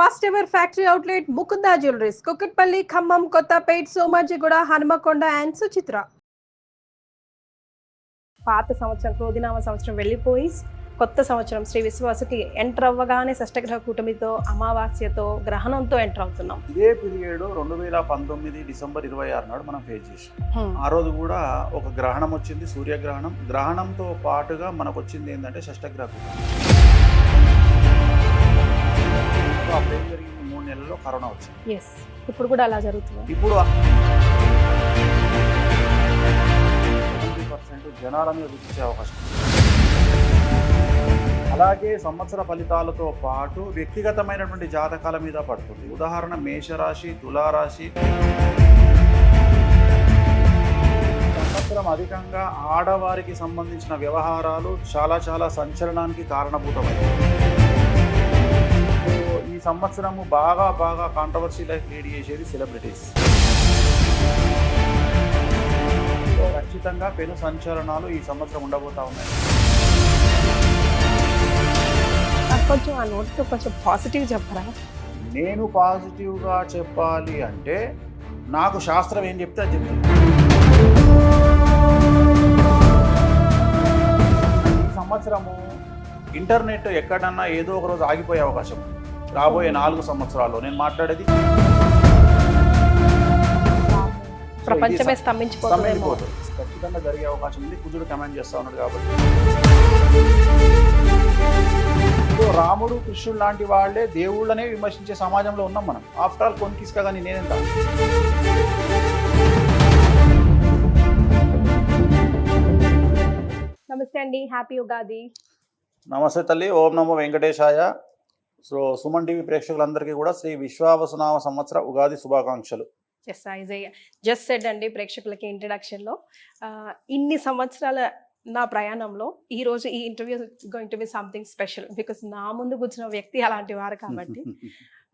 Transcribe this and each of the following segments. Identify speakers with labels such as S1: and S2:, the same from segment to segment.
S1: First ever factory outlet Mukunda jewelleries Kukatpally Khammam Kothapet Somajiguda Hanumakonda and Suchitra. పాత సంవత్సరం క్రోధినామ సంవత్సరం వెళ్ళిపోయి కొత్త సంవత్సరం శ్రీ విశ్వాసుకి ఎంటర్ అవ్వగానే షష్టగ్రహ కూటమితో అమావాస్యతో గ్రహణంతో ఎంటర్ అవుతున్నాం.
S2: ఇదే పీరియడ్ 2019 డిసెంబర్ 26 నాడు మనం ఫేస్ చేసాం. ఆ రోజు కూడా ఒక గ్రహణం వచ్చింది, సూర్యగ్రహణం. గ్రహణంతో పాటుగా మనకు వచ్చింది ఏంటంటే షష్టగ్రహ కూటమి. అప్పుడు ఏం జరిగింది, 3 నెలల్లో కరోనా వచ్చింది.
S1: ఇప్పుడు కూడా అలా జరుగుతుంది.
S2: ఇప్పుడు 90% జనాల మీద చూపించే అవకాశం. అలాగే సంవత్సర ఫలితాలతో పాటు వ్యక్తిగతమైనటువంటి జాతకాల మీద పడుతుంది. ఉదాహరణ మేషరాశి, తులారాశి. సంవత్సరం అధికంగా ఆడవారికి సంబంధించిన వ్యవహారాలు చాలా సంచలనానికి కారణభూతమైంది. ఈ సంవత్సరము బాగా కాంట్రవర్సీ లైఫ్ లీడ్ చేసేది సెలబ్రిటీస్. ఖచ్చితంగా పెను సంచలనాలు ఈ సంవత్సరం ఉండబోతా ఉన్నాయి.
S1: కొంచెం ఆ నోట్తో కొంచెం పాజిటివ్ చెప్పరా?
S2: నేను పాజిటివ్గా చెప్పాలి అంటే నాకు శాస్త్రం ఏం చెప్తే అది చెప్తాను. ఈ సంవత్సరము ఇంటర్నెట్ ఎక్కడన్నా ఏదో ఒక రోజు ఆగిపోయే అవకాశం ఉంది. రాబోయే 4 సంవత్సరాల్లో నేను మాట్లాడేది
S1: ప్రపంచమే స్తంభించిపోతుంది.
S2: ఖచ్చితంగా జరిగే అవకాశం ఉంది. కుజుడు కమాండ్ చేస్తా ఉన్నాడు కాబట్టి. రాముడు, కృష్ణుడు లాంటి వాళ్ళే దేవుళ్ళనే విమర్శించే సమాజంలో ఉన్నాం మనం. ఆఫ్టర్ ఆల్ కొనికిస్కా కానీ నేనెంత.
S1: నమస్తే అండి, హ్యాపీ ఉగాది.
S2: నమస్తే తల్లి, ఓం నమో వెంకటేశాయ. సో సుమన్ టీవీ ప్రేక్షకులందరికీ కూడా శ్రీ విశ్వావసునామ సంవత్సర ఉగాది శుభాకాంక్షలు.
S1: జస్ట్ సెడ్ అండి ప్రేక్షకులకి ఇంట్రడక్షన్లో, ఇన్ని సంవత్సరాల నా ప్రయాణంలో ఈరోజు ఈ interview going to be something special. Because నా ముందు కూర్చున్న వ్యక్తి అలాంటి వారు కాబట్టి.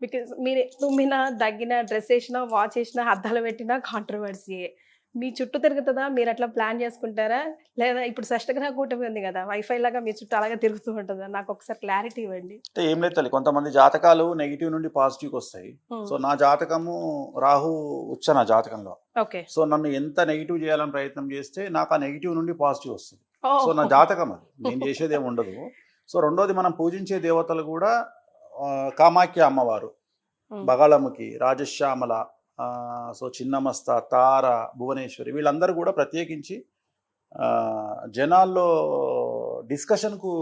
S1: బికాస్ మీరు తుమ్మినా, దగ్గిన, డ్రెస్ వేసినా, వాచ్ వేసినా, అద్దాలు పెట్టినా కాంట్రవర్సీయే. మీ చుట్టూ తిరుగుతుందా? మీరు అట్లా ప్లాన్ చేసుకుంటారా? లేదా ఇప్పుడు షష్టగ్రహ కూటమి ఉంది కదా, వైఫై లాగా మీ చుట్టూ అలాగే తిరుగుతూ ఉంటుందా? నాకు ఒకసారి క్లారిటీ ఇవ్వండి.
S2: అంటే ఏం లేదు తల్లి, కొంతమంది జాతకాలు నెగిటివ్ నుండి పాజిటివ్కి వస్తాయి. సో నా జాతకము రాహు ఉచ్చ నా జాతకంలో.
S1: ఓకే.
S2: సో నన్ను ఎంత నెగిటివ్ చేయాలని ప్రయత్నం చేస్తే నాకు ఆ నెగిటివ్ నుండి పాజిటివ్ వస్తుంది. సో నా జాతకం అది, నేను చేసేది ఏమి ఉండదు. సో రెండోది, మనం పూజించే దేవతలు కూడా కామాఖ్య అమ్మవారు, బగాళముఖి, రాజశ్యామల, సో చిన్నమస్త, తార, భువనేశ్వరి, వీళ్ళందరూ కూడా ప్రత్యేకించి జనాల్లో డిస్కషన్కు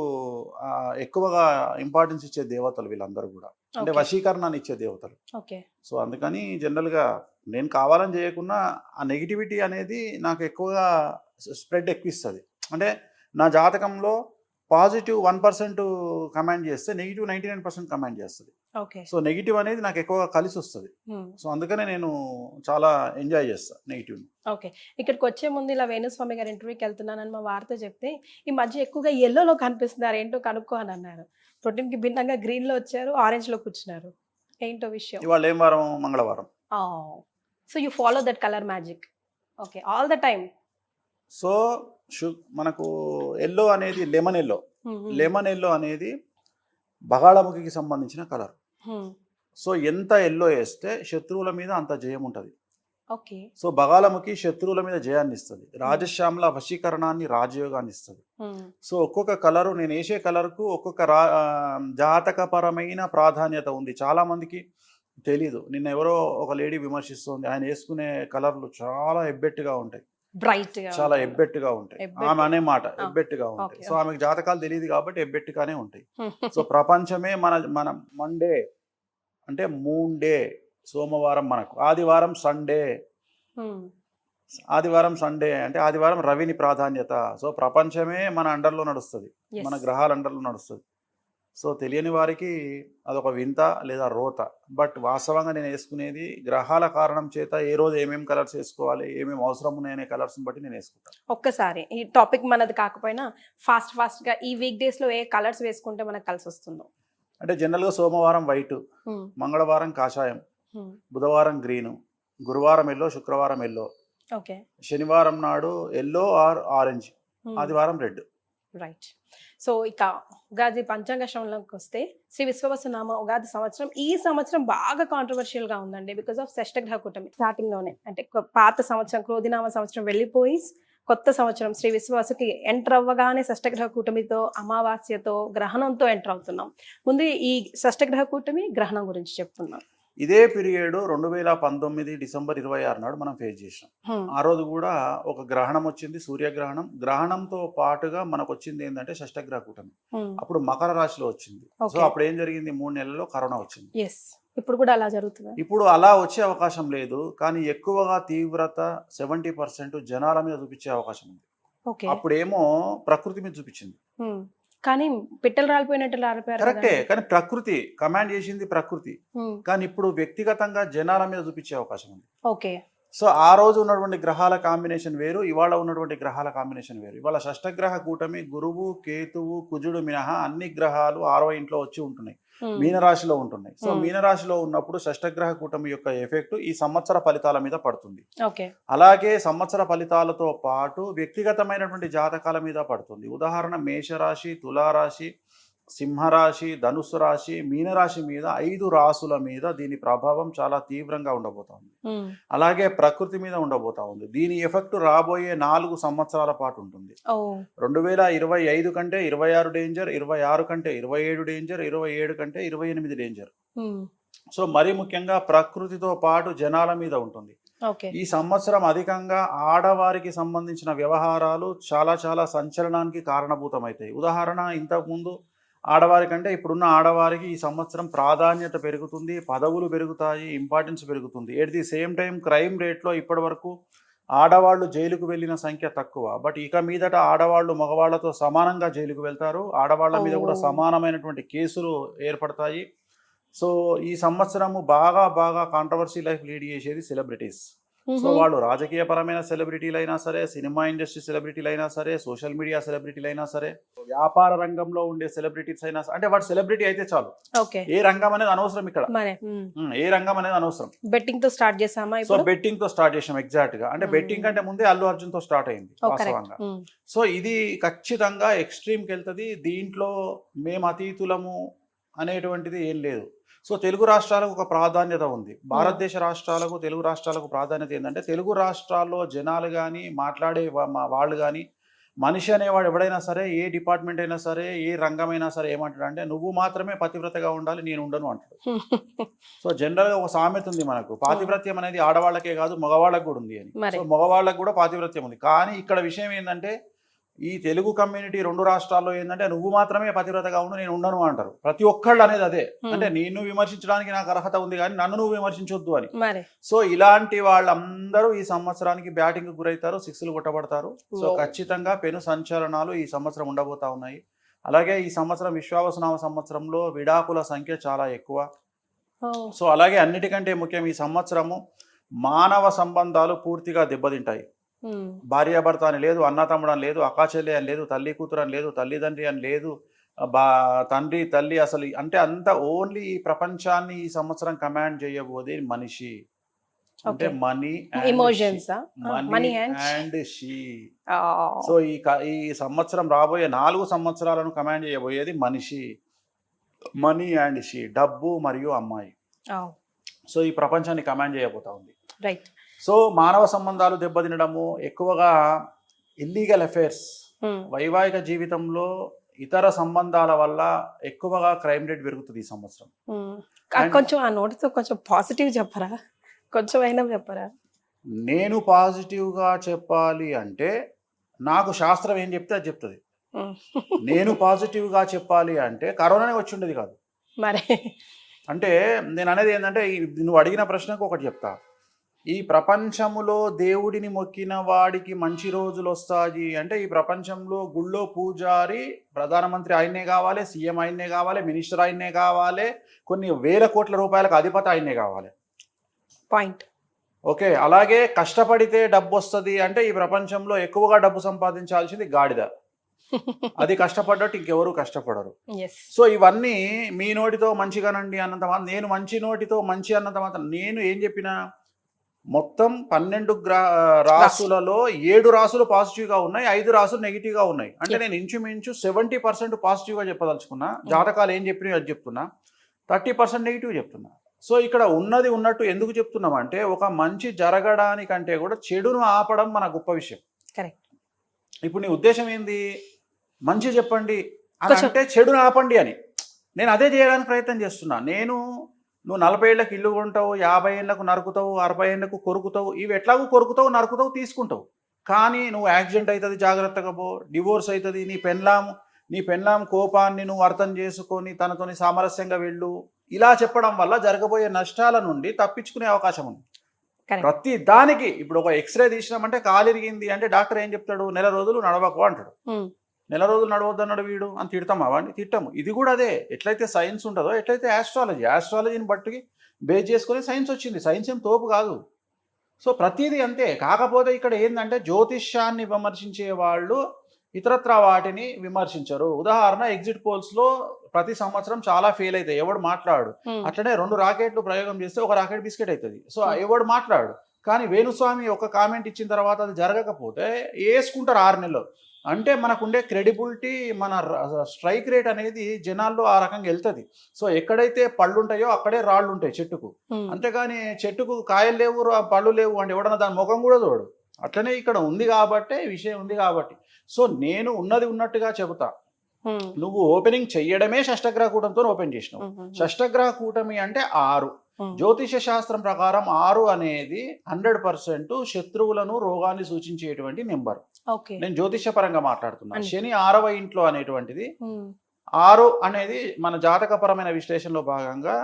S2: ఎక్కువగా ఇంపార్టెన్స్ ఇచ్చే దేవతలు వీళ్ళందరూ కూడా. అంటే వశీకరణాన్ని ఇచ్చే దేవతలు. సో అందుకని జనరల్గా నేను కావాలని చేయకుండా ఆ నెగిటివిటీ అనేది నాకు ఎక్కువగా స్ప్రెడ్ ఎక్కువిస్తుంది. అంటే నా జాతకంలో పాజిటివ్ 1% కమాండ్ చేస్తే నెగిటివ్ 99% కమాండ్ చేస్తుంది. సో నెగిటివ్ అనేది నాకు ఎక్కువగా కలిసి వస్తుంది. సో అందుకనే నేను చాలా ఎంజాయ్ చేస్తాను నెగిటివ్.
S1: ఓకే. ఇక్కడికి వచ్చే ముందు ఇలా వేణుస్వామి గారి ఇంటర్వ్యూకి వెళ్తున్నానని మా వార్త చెప్తే, ఈ మధ్య ఎక్కువగా ఎల్లోలో కనిపిస్తున్నారు, ఏంటో కనుక్కో అని అన్నారు. ప్రోటీన్కి భిన్నంగా గ్రీన్లో వచ్చారు, ఆరెంజ్లో కూర్చున్నారు, ఏంటో విషయం?
S2: ఇవాళ ఏం వారం? మంగళవారం.
S1: So you follow that colour magic. Okay, all the time.
S2: So మనకు ఎల్లో అనేది లెమన్ ఎల్లో అనేది బగాళముఖికి సంబంధించిన కలర్. సో ఎంత ఎల్లో వేస్తే శత్రువుల మీద అంత జయం ఉంటుంది. సో బగాళముఖి శత్రువుల మీద జయాన్ని ఇస్తుంది. రాజశ్యామల వశీకరణాన్ని, రాజయోగాన్ని ఇస్తుంది. సో ఒక్కొక్క కలరు, నేను వేసే కలర్కు ఒక్కొక్క జాతకపరమైన ప్రాధాన్యత ఉంది. చాలా మందికి తెలీదు. నిన్న ఎవరో ఒక లేడీ విమర్శిస్తుంది, ఆయన వేసుకునే కలర్లు చాలా ఎబ్బెట్టుగా ఉంటాయి, చాలా ఎబ్బెట్టుగా ఉంటాయి. ఆమె అనే మాట ఎబ్బెట్టుగా ఉంటాయి. సో ఆమెకు జాతకాలు తెలియదు కాబట్టి ఎబ్బెట్టుగానే ఉంటాయి. సో ప్రపంచమే మన మండే అంటే మూన్ డే, సోమవారం మనకు, ఆదివారం సండే, అంటే ఆదివారం రవిని ప్రాధాన్యత. సో ప్రపంచమే మన అండర్లో నడుస్తుంది, మన గ్రహాల అండర్లో నడుస్తుంది. సో తెలియని వారికి అదొక వింత లేదా రోత. బట్ వాస్తవంగా నేను వేసుకునేది గ్రహాల కారణం చేత ఏ రోజు ఏమేమి కలర్స్ వేసుకోవాలి, ఏమేమి అవసరం ఉన్నాయనే కలర్స్ని బట్టి నేను వేసుకుంటాను.
S1: ఒక్కసారి ఈ టాపిక్ మనది కాకపోయినా ఫాస్ట్గా ఈ వీక్ డేస్లో ఏ కలర్స్ వేసుకుంటే మనకు కలిసి వస్తుందో?
S2: అంటే జనరల్గా సోమవారం వైట్, మంగళవారం కాషాయం, బుధవారం గ్రీను, గురువారం ఎల్లో, శుక్రవారం ఎల్లో, శనివారం నాడు ఎల్లో ఆర్ ఆరెంజ్, ఆదివారం రెడ్.
S1: రైట్. సో ఇక ఉగాది పంచాంగ శ్రవణంలోకి వస్తే శ్రీ విశ్వవసునామ ఉగాది సంవత్సరం ఈ సంవత్సరం బాగా కాంట్రవర్షియల్ గా ఉందండి బికాస్ ఆఫ్ షష్టగ్రహ కూటమి స్టార్టింగ్ లోనే అంటే పాత సంవత్సరం క్రోధినామ సంవత్సరం వెళ్ళిపోయి కొత్త సంవత్సరం శ్రీ విశ్వాసకి ఎంటర్ అవ్వగానే షష్టగ్రహ కూటమితో అమావాస్యతో గ్రహణంతో ఎంటర్ అవుతున్నాం. ముందు ఈ షష్టగ్రహ కూటమి గ్రహణం గురించి చెప్పుకున్నాం.
S2: ఇదే పీరియడ్ 2019 డిసెంబర్ 26 నాడు మనం ఫేస్ చేసాం. ఆ రోజు కూడా ఒక గ్రహణం వచ్చింది, సూర్యగ్రహణం. గ్రహణంతో పాటుగా మనకు వచ్చింది ఏంటంటే షష్టగ్రహ కూటమి. అప్పుడు మకర రాశిలో వచ్చింది. సో అప్పుడు ఏం జరిగింది, 3 నెలల్లో కరోనా వచ్చింది.
S1: ఇప్పుడు కూడా అలా జరుగుతుంది.
S2: ఇప్పుడు అలా వచ్చే అవకాశం లేదు, కానీ ఎక్కువగా తీవ్రత 70% జనాల మీద చూపించే అవకాశం ఉంది. అప్పుడేమో ప్రకృతి మీద చూపించింది,
S1: కానీ పిట్టలు రాలిపోయినట్టు రాలిపోయారు.
S2: కరెక్టే, కానీ ప్రకృతి కమాండ్ చేసింది ప్రకృతి. కానీ ఇప్పుడు వ్యక్తిగతంగా జనాల మీద చూపించే అవకాశం ఉంది.
S1: ఓకే.
S2: సో ఆ రోజు ఉన్నటువంటి గ్రహాల కాంబినేషన్ వేరు, ఇవాళ ఉన్నటువంటి గ్రహాల కాంబినేషన్ వేరు. ఇవాళ షష్టగ్రహ కూటమి గురువు, కేతువు, కుజుడు మినహా అన్ని గ్రహాలు 6వ ఇంట్లో వచ్చి ఉంటున్నాయి, మీనరాశిలో ఉంటున్నాయి. సో మీనరాశిలో ఉన్నప్పుడు షష్టగ్రహ కూటమి యొక్క ఎఫెక్ట్ ఈ సంవత్సర ఫలితాల మీద పడుతుంది. అలాగే సంవత్సర ఫలితాలతో పాటు వ్యక్తిగతమైనటువంటి జాతకాల మీద పడుతుంది. ఉదాహరణ మేషరాశి, తులారాశి, సింహరాశి, ధనుస్సు రాశి, మీనరాశి మీద 5 రాశుల మీద దీని ప్రభావం చాలా తీవ్రంగా ఉండబోతా ఉంది. అలాగే ప్రకృతి మీద ఉండబోతా ఉంది. దీని ఎఫెక్ట్ రాబోయే 4 సంవత్సరాల పాటు ఉంటుంది. 2025 కంటే 26 డేంజర్, 26 కంటే 27 డేంజర్, 27 కంటే 28 డేంజర్. సో మరీ ముఖ్యంగా ప్రకృతితో పాటు జనాల మీద ఉంటుంది. ఈ సంవత్సరం అధికంగా ఆడవారికి సంబంధించిన వ్యవహారాలు చాలా చాలా సంచలనానికి కారణభూతమవుతాయి. ఉదాహరణ, ఇంతకుముందు ఆడవారి కంటే ఇప్పుడున్న ఆడవారికి ఈ సంవత్సరం ప్రాధాన్యత పెరుగుతుంది, పదవులు పెరుగుతాయి, ఇంపార్టెన్స్ పెరుగుతుంది. At the same time crime రేట్లో ఇప్పటి వరకు ఆడవాళ్ళు జైలుకు వెళ్ళిన సంఖ్య తక్కువ. బట్ ఇక మీదట ఆడవాళ్ళు మగవాళ్లతో సమానంగా జైలుకు వెళ్తారు. ఆడవాళ్ల మీద కూడా సమానమైనటువంటి కేసులు ఏర్పడతాయి. సో ఈ సంవత్సరము బాగా బాగా కాంట్రవర్సీ లైఫ్ లీడ్ చేసేది సెలబ్రిటీస్. సో వాళ్ళు రాజకీయ పరమైన సెలబ్రిటీలు అయినా సరే, సినిమా ఇండస్ట్రీ సెలబ్రిటీలు అయినా సరే, సోషల్ మీడియా సెలబ్రిటీలు అయినా సరే, వ్యాపార రంగంలో ఉండే సెలబ్రిటీస్ అయినా సరే, అంటే వాడు సెలబ్రిటీ అయితే చాలు, ఏ రంగం అనేది అనవసరం. ఇక్కడ ఏ రంగం అనేది అనవసరం.
S1: బెట్టింగ్ తో స్టార్ట్ చేసామా?
S2: సో బెట్టింగ్ తో స్టార్ట్ చేసాం. ఎగ్జాక్ట్ గా, అంటే బెట్టింగ్ కంటే ముందే అల్లు అర్జున్ తో స్టార్ట్ అయింది వాస్తవంగా. సో ఇది ఖచ్చితంగా ఎక్స్ట్రీమ్కి వెళ్తుంది. దీంట్లో మేము అతీతులము అనేటువంటిది ఏం లేదు. సో తెలుగు రాష్ట్రాలకు ఒక ప్రాధాన్యత ఉంది. భారతదేశ రాష్ట్రాలకు, తెలుగు రాష్ట్రాలకు ప్రాధాన్యత ఏంటంటే, తెలుగు రాష్ట్రాల్లో జనాలు కానీ, మాట్లాడే వాళ్ళు కానీ, మనిషి అనేవాడు ఎవడైనా సరే, ఏ డిపార్ట్మెంట్ అయినా సరే, ఏ రంగమైనా సరే ఏమంటాడు అంటే, నువ్వు మాత్రమే పతివ్రతగా ఉండాలి, నేను ఉండను అంటాడు. సో జనరల్గా ఒక సామెత ఉంది మనకు, పాతివ్రత్యం అనేది ఆడవాళ్ళకే కాదు మగవాళ్ళకు కూడా ఉంది అని. సో మగవాళ్ళకు కూడా పాతివ్రత్యం ఉంది. కానీ ఇక్కడ విషయం ఏంటంటే, ఈ తెలుగు కమ్యూనిటీ 2 రాష్ట్రాల్లో ఏంటంటే, నువ్వు మాత్రమే పతివ్రతగా ఉండు, నేను ఉండను అంటారు. ప్రతి ఒక్కళ్ళు అనేది అదే. అంటే నేను విమర్శించడానికి నాకు అర్హత ఉంది, కానీ నన్ను నువ్వు విమర్శించొద్దు అని. సో ఇలాంటి వాళ్ళందరూ ఈ సంవత్సరానికి బ్యాటింగ్ గురవుతారు, 6లు కొట్టబడతారు. సో ఖచ్చితంగా పెను సంచలనాలు ఈ సంవత్సరం ఉండబోతా ఉన్నాయి. అలాగే ఈ సంవత్సరం విశ్వావసునామ సంవత్సరంలో విడాకుల సంఖ్య చాలా ఎక్కువ. సో అలాగే అన్నిటికంటే ముఖ్యం, ఈ సంవత్సరము మానవ సంబంధాలు పూర్తిగా దెబ్బతింటాయి. భార్యాభర్త అని లేదు, అన్న తమ్ముడు అని లేదు, అక్కా చెల్లి అని లేదు, తల్లి కూతురు అని లేదు, తల్లిదండ్రి అని లేదు, తండ్రి తల్లి, అసలు అంటే అంత ఓన్లీ ఈ ప్రపంచాన్ని ఈ సంవత్సరం కమాండ్ చేయబోదే మనిషి. అంటే మనీ అండ్ షీ. సో ఈ సంవత్సరం రాబోయే 4 సంవత్సరాలను కమాండ్ చేయబోయేది మనిషి, మనీ అండ్ షీ, డబ్బు మరియు అమ్మాయి. సో ఈ ప్రపంచాన్ని కమాండ్ చేయబోతా ఉంది.
S1: రైట్.
S2: సో మానవ సంబంధాలు దెబ్బతినడము, ఎక్కువగా ఇల్లీగల్ అఫైర్స్, వైవాహిక జీవితంలో ఇతర సంబంధాల వల్ల ఎక్కువగా క్రైమ్ రేట్ పెరుగుతుంది ఈ సంవత్సరం.
S1: కొంచెం ఆ నోటితో కొంచెం పాజిటివ్ చెప్పరా, కొంచెం అయినా చెప్పరా?
S2: నేను పాజిటివ్గా చెప్పాలి అంటే నాకు శాస్త్రం ఏం చెప్తే అది చెప్తుంది. నేను పాజిటివ్గా చెప్పాలి అంటే కరోనానే వచ్చి ఉండేది కాదు.
S1: మరి
S2: అంటే నేను అనేది ఏంటంటే, నువ్వు అడిగిన ప్రశ్నకు ఒకటి చెప్తా. ఈ ప్రపంచములో దేవుడిని మొక్కిన వాడికి మంచి రోజులు వస్తాయి అంటే, ఈ ప్రపంచంలో గుళ్ళో పూజారి ప్రధానమంత్రి ఆయన్నే కావాలి, సీఎం ఆయన్నే కావాలి, మినిస్టర్ ఆయన్నే కావాలి, కొన్ని వేల కోట్ల రూపాయలకు అధిపతి ఆయన్నే కావాలి.
S1: పాయింట్.
S2: ఓకే. అలాగే కష్టపడితే డబ్బు వస్తుంది అంటే, ఈ ప్రపంచంలో ఎక్కువగా డబ్బు సంపాదించాల్సింది గాడిద. అది కష్టపడ్డట్టు ఇంకెవరు కష్టపడరు. సో ఇవన్నీ మీ నోటితో మంచిగానండి అన్నంత మాత్రం, నేను మంచి నోటితో మంచి అన్నంత మాత్రం, నేను ఏం చెప్పినా మొత్తం 12 రాసులలో 7 రాసులు పాజిటివ్గా ఉన్నాయి, 5 రాసులు నెగిటివ్గా ఉన్నాయి. అంటే నేను ఇంచుమించు 70% పాజిటివ్గా చెప్పదలుచుకున్నా. జాతకాలు ఏం చెప్పినా అది చెప్తున్నా, 30% నెగిటివ్ చెప్తున్నా. సో ఇక్కడ ఉన్నది ఉన్నట్టు ఎందుకు చెప్తున్నామంటే ఒక మంచి జరగడానికంటే కూడా చెడును ఆపడం మన గొప్ప విషయం.
S1: కరెక్ట్.
S2: ఇప్పుడు నీ ఉద్దేశం ఏంది? మంచి చెప్పండి అని అంటే చెడును ఆపండి అని. నేను అదే చేయడానికి ప్రయత్నం చేస్తున్నా. నువ్వు 40 ఏళ్ళకి ఇల్లు కొంటావు, 50 ఏళ్ళకు నరుకుతావు, 60 ఏళ్ళకు కొరుకుతావు. ఇవి ఎట్లాగూ కొరుకుతావు, నరుకుతావు, తీసుకుంటావు. కానీ నువ్వు యాక్సిడెంట్ అవుతుంది, జాగ్రత్తగా పో, డివోర్స్ అవుతుంది, నీ పెళ్ళాం కోపాన్ని నువ్వు అర్థం చేసుకొని తనతోని సామరస్యంగా వెళ్ళు. ఇలా చెప్పడం వల్ల జరగబోయే నష్టాల నుండి తప్పించుకునే అవకాశం ఉంది. ప్రతి దానికి ఇప్పుడు ఒక ఎక్స్రే తీసినామంటే కాలు ఇరిగింది అంటే డాక్టర్ ఏం చెప్తాడు? నెల రోజులు నడవకు అంటాడు. నెల రోజులు నడవద్దు అన్నాడు వీడు అని తిడతామా వాడిని? తిట్టము. ఇది కూడా అదే. ఎట్లయితే సైన్స్ ఉంటుందో ఎట్లయితే ఆస్ట్రాలజీని బట్టి బేస్ చేసుకొని సైన్స్ వచ్చింది. సైన్స్ ఏం తోపు కాదు. సో ప్రతిదీ అంతే. కాకపోతే ఇక్కడ ఏంటంటే జ్యోతిష్యాన్ని విమర్శించే వాళ్ళు ఇతరత్ర వాటిని విమర్శించరు. ఉదాహరణ, ఎగ్జిట్ పోల్స్లో ప్రతి సంవత్సరం చాలా ఫెయిల్ అవుతాయి, ఎవడు మాట్లాడు. అట్లనే 2 రాకెట్లు ప్రయోగం చేస్తే ఒక రాకెట్ బిస్కెట్ అవుతుంది. సో ఎవడు మాట్లాడు. కానీ వేణుస్వామి ఒక కామెంట్ ఇచ్చిన తర్వాత అది జరగకపోతే వేసుకుంటారు 6 నెలలు. అంటే మనకుండే క్రెడిబిలిటీ, మన స్ట్రైక్ రేట్ అనేది జనాల్లో ఆ రకంగా వెళ్తుంది. సో ఎక్కడైతే పళ్ళు ఉంటాయో అక్కడే రాళ్ళు ఉంటాయి చెట్టుకు. అంతేగాని చెట్టుకు కాయలు లేవు, పళ్ళు లేవు అంటే ఎవడన్నా దాని ముఖం కూడా చూడు. అట్లనే ఇక్కడ ఉంది కాబట్టి, విషయం ఉంది కాబట్టి. సో నేను ఉన్నది ఉన్నట్టుగా చెబుతా. నువ్వు ఓపెనింగ్ చెయ్యడమే షష్టగ్రహ కూటంతో ఓపెన్ చేసినావు. షష్టగ్రహ కూటమి అంటే 6. జ్యోతిష శాస్త్రం ప్రకారం 6 అనేది 100% శత్రువులను, రోగాన్ని సూచించేటువంటి నెంబర్. నేను జ్యోతిష పరంగా మాట్లాడుతున్నా. శని 6వ ఇంట్లో అనేటువంటిది 6 అనేది మన జాతకపరమైన విశ్లేషణలో భాగంగా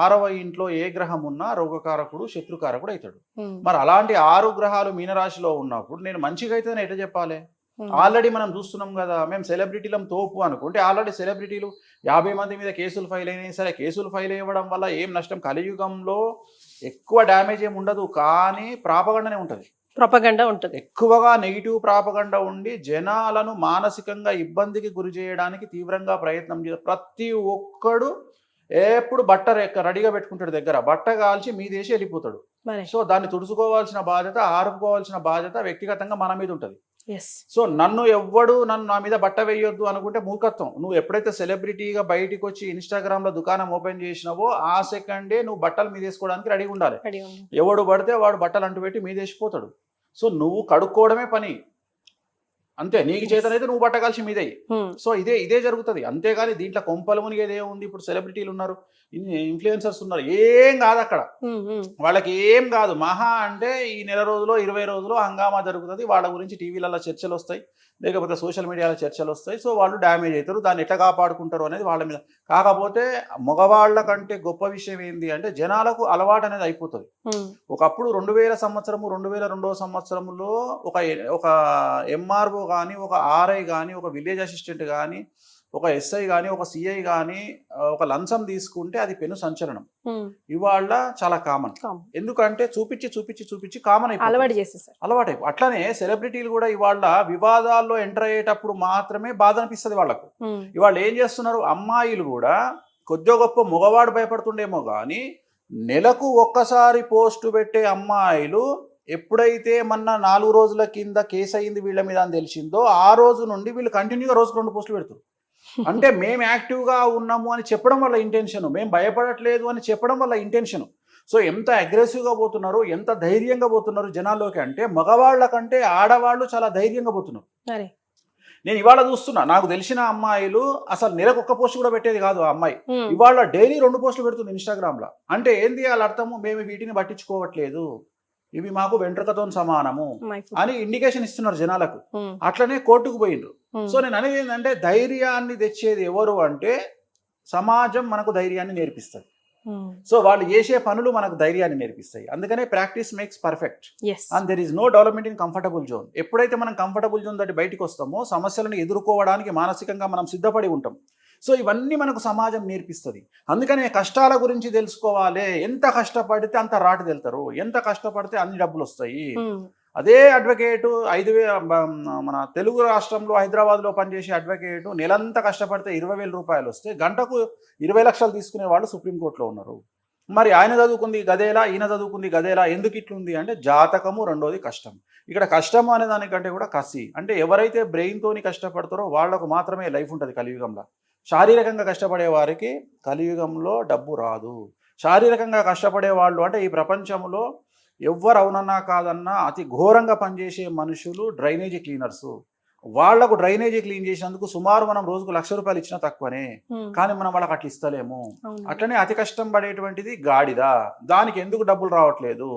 S2: 6వ ఇంట్లో ఏ గ్రహం ఉన్నా రోగకారకుడు, శత్రుకారకుడు అవుతాడు. మరి అలాంటి 6 గ్రహాలు మీనరాశిలో ఉన్నప్పుడు నేను మంచిగా అయితే ఎట్లా చెప్పాలి? ఆల్రెడీ మనం చూస్తున్నాం కదా, మేము సెలబ్రిటీలం తోపు అనుకుంటే ఆల్రెడీ సెలబ్రిటీలు 50 మంది మీద కేసులు ఫైల్ అయినాయి. సరే, కేసులు ఫైల్ అవ్వడం వల్ల ఏం నష్టం? కలియుగంలో ఎక్కువ డ్యామేజ్ ఏమి ఉండదు, కానీ ప్రాపగండనే ఉంటుంది.
S1: ప్రొపగండా ఉంటుంది. ఎక్కువగా
S2: నెగిటివ్ ప్రాపగండా ఉండి జనాలను మానసికంగా ఇబ్బందికి గురి చేయడానికి తీవ్రంగా ప్రయత్నం చేస్తారు. ప్రతి ఒక్కడు ఎప్పుడు బట్ట రెడీగా పెట్టుకుంటాడు దగ్గర, బట్ట కాల్చి మీదేసి వెళ్ళిపోతాడు. సో దాన్ని తుడుచుకోవాల్సిన బాధ్యత, ఆరుకోవాల్సిన బాధ్యత వ్యక్తిగతంగా మన మీద ఉంటుంది. సో నన్ను నా మీద బట్ట వేయొద్దు అనుకుంటే మూర్ఖత్వం. నువ్వు ఎప్పుడైతే సెలబ్రిటీగా బయటికి వచ్చి ఇన్స్టాగ్రామ్ లో దుకాణం ఓపెన్ చేసినావో ఆ సెకండే నువ్వు బట్టలు మీదేసుకోవడానికి రెడీగా ఉండాలి. ఎవడు పడితే వాడు బట్టలు అంటు పెట్టి మీదేసిపోతాడు. సో నువ్వు కడుక్కోవడమే పని అంతే. నీకు చేతనైతే నువ్వు బట్ట కలిసి మీదే. సో ఇదే జరుగుతుంది. అంతేగాని దీంట్లో కొంపలు మునిగేది ఏముంది? ఇప్పుడు సెలబ్రిటీలు ఉన్నారు, ఇన్ఫ్లుయెన్సర్స్ ఉన్నారు, ఏం కాదు అక్కడ. వాళ్ళకి ఏం కాదు. మహా అంటే ఈ నెల రోజులో 20 రోజులు హంగామా జరుగుతుంది. వాళ్ళ గురించి టీవీలలో చర్చలు వస్తాయి, లేకపోతే సోషల్ మీడియాలో చర్చలు వస్తాయి. సో వాళ్ళు డ్యామేజ్ అవుతారు. దాన్ని ఎట్లా కాపాడుకుంటారు అనేది వాళ్ళ మీద. కాకపోతే మగవాళ్ళ కంటే గొప్ప విషయం ఏంటి అంటే జనాలకు అలవాటు అనేది అయిపోతుంది. ఒకప్పుడు 2000 సంవత్సరము 2002వ సంవత్సరంలో ఒక ఎంఆర్ఓ కానీ, ఒక ఆర్ఐ కానీ, ఒక విలేజ్ అసిస్టెంట్ కానీ, ఒక ఎస్ఐ కానీ, ఒక సిఐ కానీ ఒక లంచం తీసుకుంటే అది పెను సంచలనం. ఇవాళ చాలా కామన్. ఎందుకంటే చూపించి కామన్ అలవాటు. అట్లనే సెలబ్రిటీలు కూడా ఇవాళ వివాదాల్లో ఎంటర్ అయ్యేటప్పుడు మాత్రమే బాధ అనిపిస్తుంది వాళ్ళకు. ఇవాళ ఏం చేస్తున్నారు? అమ్మాయిలు కూడా కొద్దిగా గొప్ప మగవాడు భయపడుతుండేమో కానీ నెలకు ఒక్కసారి పోస్టు పెట్టే అమ్మాయిలు ఎప్పుడైతే మొన్న 4 రోజుల కింద కేసు అయింది వీళ్ళ మీద అని తెలిసిందో ఆ రోజు నుండి వీళ్ళు కంటిన్యూగా రోజుకు 2 పోస్టులు పెడుతున్నారు. అంటే మేము యాక్టివ్గా ఉన్నాము అని చెప్పడం వల్ల ఇంటెన్షన్, మేము భయపడట్లేదు అని చెప్పడం వల్ల ఇంటెన్షన్. సో ఎంత అగ్రెసివ్గా పోతున్నారు, ఎంత ధైర్యంగా పోతున్నారు జనాల్లోకి అంటే మగవాళ్ళ కంటే ఆడవాళ్ళు చాలా ధైర్యంగా పోతున్నారు. నేను ఇవాళ చూస్తున్నా, నాకు తెలిసిన అమ్మాయిలు అసలు నెలకు 1 పోస్ట్ కూడా పెట్టేది కాదు. ఆ అమ్మాయి ఇవాళ డైలీ 2 పోస్టులు పెడుతుంది ఇన్స్టాగ్రామ్లో. అంటే ఏంది వాళ్ళ అర్థము? మేము వీటిని పట్టించుకోవట్లేదు, ఇవి మాకు వెంట్రుకతో సమానము అని ఇండికేషన్ ఇస్తున్నారు జనాలకు. అట్లనే కోర్టుకు పోయిండ్రు. సో నేను అనేది ఏంటంటే ధైర్యాన్ని తెచ్చేది ఎవరు అంటే సమాజం మనకు ధైర్యాన్ని నేర్పిస్తుంది. సో వాళ్ళు చేసే పనులు మనకు ధైర్యాన్ని నేర్పిస్తాయి. అందుకనే practice makes perfect and there is no development in comfortable zone. ఎప్పుడైతే మనం కంఫర్టబుల్ జోన్ దాటి బయటకు వస్తామో సమస్యలను ఎదుర్కోవడానికి మానసికంగా మనం సిద్ధపడి ఉంటాం. సో ఇవన్నీ మనకు సమాజం నేర్పిస్తుంది. అందుకనే కష్టాల గురించి తెలుసుకోవాలి. ఎంత కష్టపడితే అంత రాటు తెలుతారు, ఎంత కష్టపడితే అన్ని డబ్బులు వస్తాయి. అదే అడ్వకేటు 5,000 మన తెలుగు రాష్ట్రంలో హైదరాబాద్లో పనిచేసే అడ్వకేటు నెలంతా కష్టపడితే 20,000 రూపాయలు వస్తే గంటకు 20 లక్షలు తీసుకునే వాళ్ళు సుప్రీంకోర్టులో ఉన్నారు. మరి ఆయన చదువుకుంది గదేలా, ఈయన చదువుకుంది గదేలా, ఎందుకు ఇట్లుంది అంటే జాతకము, రెండోది కష్టం. ఇక్కడ కష్టం అనే దానికంటే కూడా కసి. అంటే ఎవరైతే బ్రెయిన్తోని కష్టపడతారో వాళ్లకు మాత్రమే లైఫ్ ఉంటుంది కలియుగంలో. శారీరకంగా కష్టపడే వారికి కలియుగంలో డబ్బు రాదు. శారీరకంగా కష్టపడే వాళ్ళు అంటే ఈ ప్రపంచంలో ఎవ్వరు అవునన్నా కాదన్నా అతి ఘోరంగా పనిచేసే మనుషులు డ్రైనేజీ క్లీనర్సు. వాళ్లకు డ్రైనేజీ క్లీన్ చేసినందుకు సుమారు మనం రోజుకు ₹1,00,000 ఇచ్చినా తక్కువనే, కానీ మనం వాళ్ళకి అట్లా ఇస్తలేము. అట్లనే అతి కష్టం పడేటువంటిది గాడిద, దానికి ఎందుకు డబ్బులు రావట్లేదు.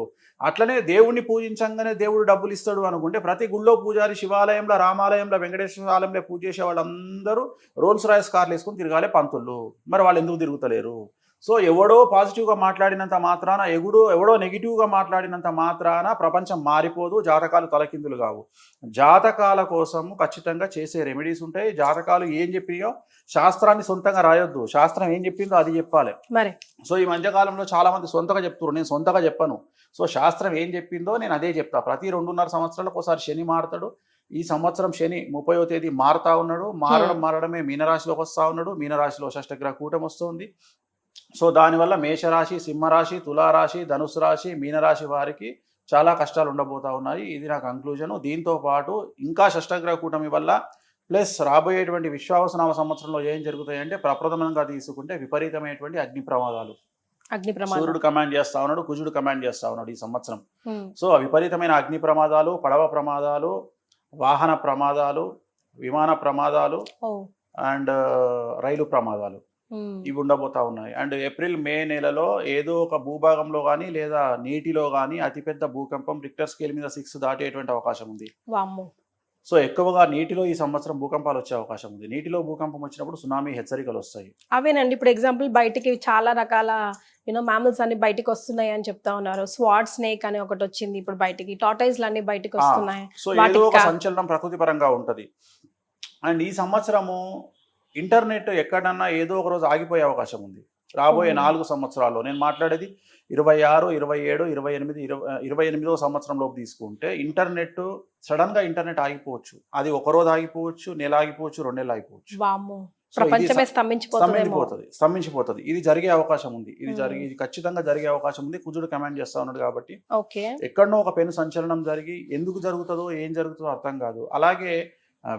S2: అట్లనే దేవుణ్ణి పూజించంగానే దేవుడు డబ్బులు ఇస్తాడు అనుకుంటే ప్రతి గుళ్ళో పూజారి, శివాలయంలో, రామాలయంలో, వెంకటేశ్వర ఆలయంలో పూజ చేసే వాళ్ళందరూ రోల్స్ రాయల్స్ కార్లు వేసుకుని తిరగాలి పంతులు. మరి వాళ్ళు ఎందుకు తిరుగుతలేరు? సో ఎవడో పాజిటివ్గా మాట్లాడినంత మాత్రాన, ఎవడో నెగిటివ్గా మాట్లాడినంత మాత్రాన ప్రపంచం మారిపోదు, జాతకాలు తలకిందులు కావు. జాతకాల కోసము ఖచ్చితంగా చేసే రెమెడీస్ ఉంటాయి. జాతకాలు ఏం చెప్పినాయో శాస్త్రాన్ని సొంతంగా రాయొద్దు, శాస్త్రం ఏం చెప్పిందో అది చెప్పాలి.
S1: మరి
S2: సో ఈ మధ్యకాలంలో చాలా మంది సొంతగా చెప్తున్నారు, నేను సొంతగా చెప్పను. సో శాస్త్రం ఏం చెప్పిందో నేను అదే చెప్తా. ప్రతి 2.5 సంవత్సరాలకు ఒకసారి శని మారుతాడు. ఈ సంవత్సరం శని 30వ తేదీ మారుతా ఉన్నాడు. మారడమే మీనరాశిలోకి వస్తూ ఉన్నాడు. మీనరాశిలో షష్టగ్రహ కూటం వస్తుంది. సో దానివల్ల మేషరాశి, సింహరాశి, తులారాశి, ధనుసు రాశి, మీనరాశి వారికి చాలా కష్టాలు ఉండబోతా ఉన్నాయి. ఇది నా కంక్లూజను. దీంతో పాటు ఇంకా షష్టగ్రహ కూటమి వల్ల ప్లస్ రాబోయేటువంటి విశ్వావసనామ సంవత్సరంలో ఏం జరుగుతాయంటే ప్రప్రథమంగా తీసుకుంటే విపరీతమైనటువంటి అగ్ని ప్రమాదాలు. సూర్యుడు కమాండ్ చేస్తా ఉన్నాడు, కుజుడు కమాండ్ చేస్తా ఉన్నాడు ఈ సంవత్సరం. సో విపరీతమైన అగ్ని ప్రమాదాలు, పడవ ప్రమాదాలు, వాహన ప్రమాదాలు, విమాన ప్రమాదాలు అండ్ రైలు ప్రమాదాలు ఇవి ఉండబోతా ఉన్నాయి. అండ్ ఏప్రిల్, మే నెలలో ఏదో ఒక భూభాగంలో కానీ లేదా నీటిలో కానీ అతిపెద్ద భూకంపం రిక్టర్ స్కేల్ మీద 6 దాటేటువంటి అవకాశం ఉంది. సో ఎక్కువగా నీటిలో ఈ సంవత్సరం భూకంపాలు వచ్చే అవకాశం ఉంది. నీటిలో భూకంపం వచ్చినప్పుడు సునామీ హెచ్చరికలు వస్తాయి.
S1: అవేనండి, ఇప్పుడు ఎగ్జాంపుల్ బయటికి చాలా రకాల మ్యామల్స్ అన్ని బయటికి వస్తున్నాయి అని చెప్తా ఉన్నారు. స్వాట్ స్నేక్ అని ఒకటి వచ్చింది ఇప్పుడు బయటికి, టార్టాయిస్లు అన్ని బయటికి వస్తున్నాయి.
S2: సో ఏదో ఒక సంచలనం ప్రకృతి పరంగా ఉంటది. అండ్ ఈ సంవత్సరము ఇంటర్నెట్ ఎక్కడన్నా ఏదో ఒక రోజు ఆగిపోయే అవకాశం ఉంది రాబోయే 4 సంవత్సరాల్లో. నేను మాట్లాడేది 26, 27, 28, 28వ సంవత్సరంలోకి తీసుకుంటే ఇంటర్నెట్ సడన్ గా ఇంటర్నెట్ ఆగిపోవచ్చు. అది ఒక రోజు ఆగిపోవచ్చు, నెల ఆగిపోవచ్చు, 2 నెలలు ఆగిపోవచ్చు. స్తంభించిపోతుంది. ఇది జరిగే అవకాశం ఉంది. ఇది ఖచ్చితంగా జరిగే అవకాశం ఉంది. కుజుడు కమాండ్ చేస్తా ఉన్నాడు కాబట్టి ఎక్కడనో ఒక పెను సంచలనం జరిగి ఎందుకు జరుగుతుందో ఏం జరుగుతుందో అర్థం కాదు. అలాగే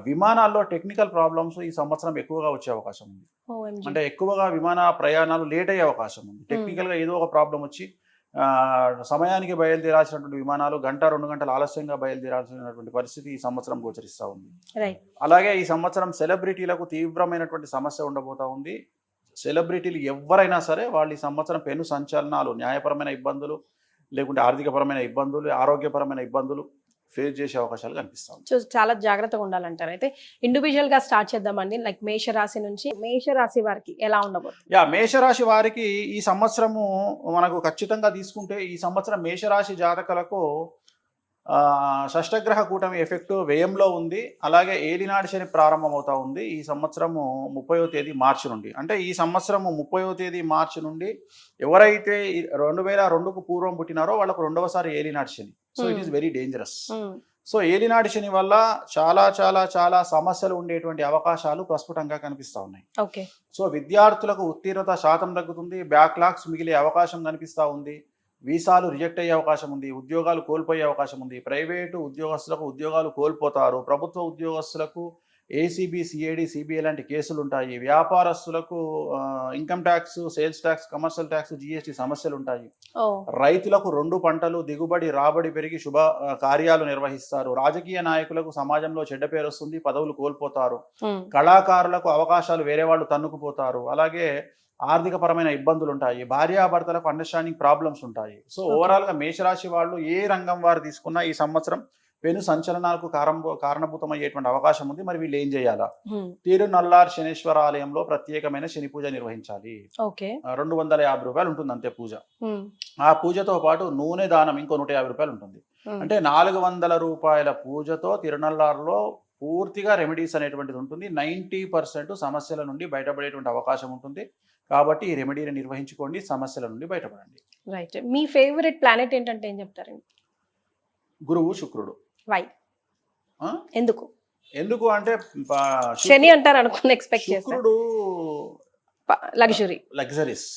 S2: విమానాల్లో టెక్నికల్ ప్రాబ్లమ్స్ ఈ సంవత్సరం ఎక్కువగా వచ్చే అవకాశం ఉంది. అంటే ఎక్కువగా విమాన ప్రయాణాలు లేట్ అయ్యే అవకాశం ఉంది. టెక్నికల్ గా ఏదో ఒక ప్రాబ్లం వచ్చి సమయానికి బయలుదేరాల్సినటువంటి విమానాలు 1-2 గంటలు ఆలస్యంగా బయలుదేరాల్సినటువంటి పరిస్థితి ఈ సంవత్సరం గోచరిస్తూ ఉంది. అలాగే ఈ సంవత్సరం సెలబ్రిటీలకు తీవ్రమైనటువంటి సమస్య ఉండబోతా ఉంది. సెలబ్రిటీలు ఎవరైనా సరే వాళ్ళు ఈ సంవత్సరం పెను సంచలనాలు, న్యాయపరమైన ఇబ్బందులు, లేకుంటే ఆర్థికపరమైన ఇబ్బందులు, ఆరోగ్యపరమైన ఇబ్బందులు ఫేస్ చేసే అవకాశాలు కనిపిస్తాయి.
S1: సో చాలా జాగ్రత్తగా ఉండాలంటారు. అయితే ఇండివిజువల్ గా స్టార్ట్ చేద్దామండి. లైక్ మేషరాశి నుంచి, మేషరాశి వారికి ఎలా ఉండబోతుంది?
S2: మేషరాశి వారికి ఈ సంవత్సరము మనకు ఖచ్చితంగా తీసుకుంటే ఈ సంవత్సరం మేషరాశి జాతకులకు షష్టగ్రహ కూటమి ఎఫెక్ట్ వ్యయంలో ఉంది. అలాగే ఏలినాటి శని ప్రారంభమవుతా ఉంది ఈ సంవత్సరము 30వ తేదీ మార్చి నుండి. అంటే ఈ సంవత్సరము 30వ తేదీ మార్చి నుండి ఎవరైతే 2002కు పూర్వం పుట్టినారో వాళ్ళకు 2వసారి ఏలినాటి శని. So it is very dangerous. So ఏలినాటి శని వల్ల చాలా చాలా చాలా సమస్యలు ఉండేటువంటి అవకాశాలు ప్రస్ఫుటంగా కనిపిస్తూ ఉన్నాయి. సో విద్యార్థులకు ఉత్తీర్ణత శాతం తగ్గుతుంది, బ్యాక్లాగ్స్ మిగిలే అవకాశం కనిపిస్తూ ఉంది, వీసాలు రిజెక్ట్ అయ్యే అవకాశం ఉంది, ఉద్యోగాలు కోల్పోయే అవకాశం ఉంది, ప్రైవేటు ఉద్యోగస్తులకు ఉద్యోగాలు కోల్పోతారు, ప్రభుత్వ ఉద్యోగస్తులకు ఏసీబీ, సిఐడి, సిబిఐ లాంటి కేసులు ఉంటాయి, వ్యాపారస్తులకు income tax, sales tax, commercial tax, GST సమస్యలు ఉంటాయి, రైతులకు 2 పంటలు దిగుబడి రాబడి పెరిగి శుభ కార్యాలు నిర్వహిస్తారు, రాజకీయ నాయకులకు సమాజంలో చెడ్డ పేరు వస్తుంది, పదవులు కోల్పోతారు, కళాకారులకు అవకాశాలు వేరే వాళ్ళు తన్నుకుపోతారు, అలాగే ఆర్థిక పరమైన ఇబ్బందులు ఉంటాయి, భార్యాభర్తలకు అండర్స్టాండింగ్ ప్రాబ్లమ్స్ ఉంటాయి. సో ఓవరాల్ గా మేషరాశి వాళ్ళు ఏ రంగం వారు తీసుకున్నా ఈ సంవత్సరం పెను సంచలనాలకు కారణభూతమయ్యేటువంటి అవకాశం ఉంది. మరి వీళ్ళు ఏం చేయాలా? తిరునల్లార్ శనేశ్వర ఆలయంలో ప్రత్యేకమైన శని పూజ నిర్వహించాలి. ₹250 ఉంటుంది అంతే పూజ. ఆ పూజతో పాటు నూనె దానం ఇంకో ₹150 ఉంటుంది. అంటే ₹400 పూజతో తిరునల్లార్లో పూర్తిగా రెమెడీస్ అనేటువంటిది ఉంటుంది. 90% సమస్యల నుండి బయటపడేటువంటి అవకాశం ఉంటుంది. కాబట్టి ఈ రెమెడీని నిర్వహించుకోండి, సమస్యల నుండి బయటపడండి.
S1: రైట్. మీ ఫేవరెట్ ప్లానెట్ ఏంటంటే ఏం చెప్తారండి?
S2: గురువు, శుక్రుడు.
S1: వై?
S2: ఎందుకు అంటే
S1: శని అంటారు అనుకున్న ఎక్స్పెక్ట్ చేశారు.
S2: శుక్రుడు
S1: లగ్జరీస్.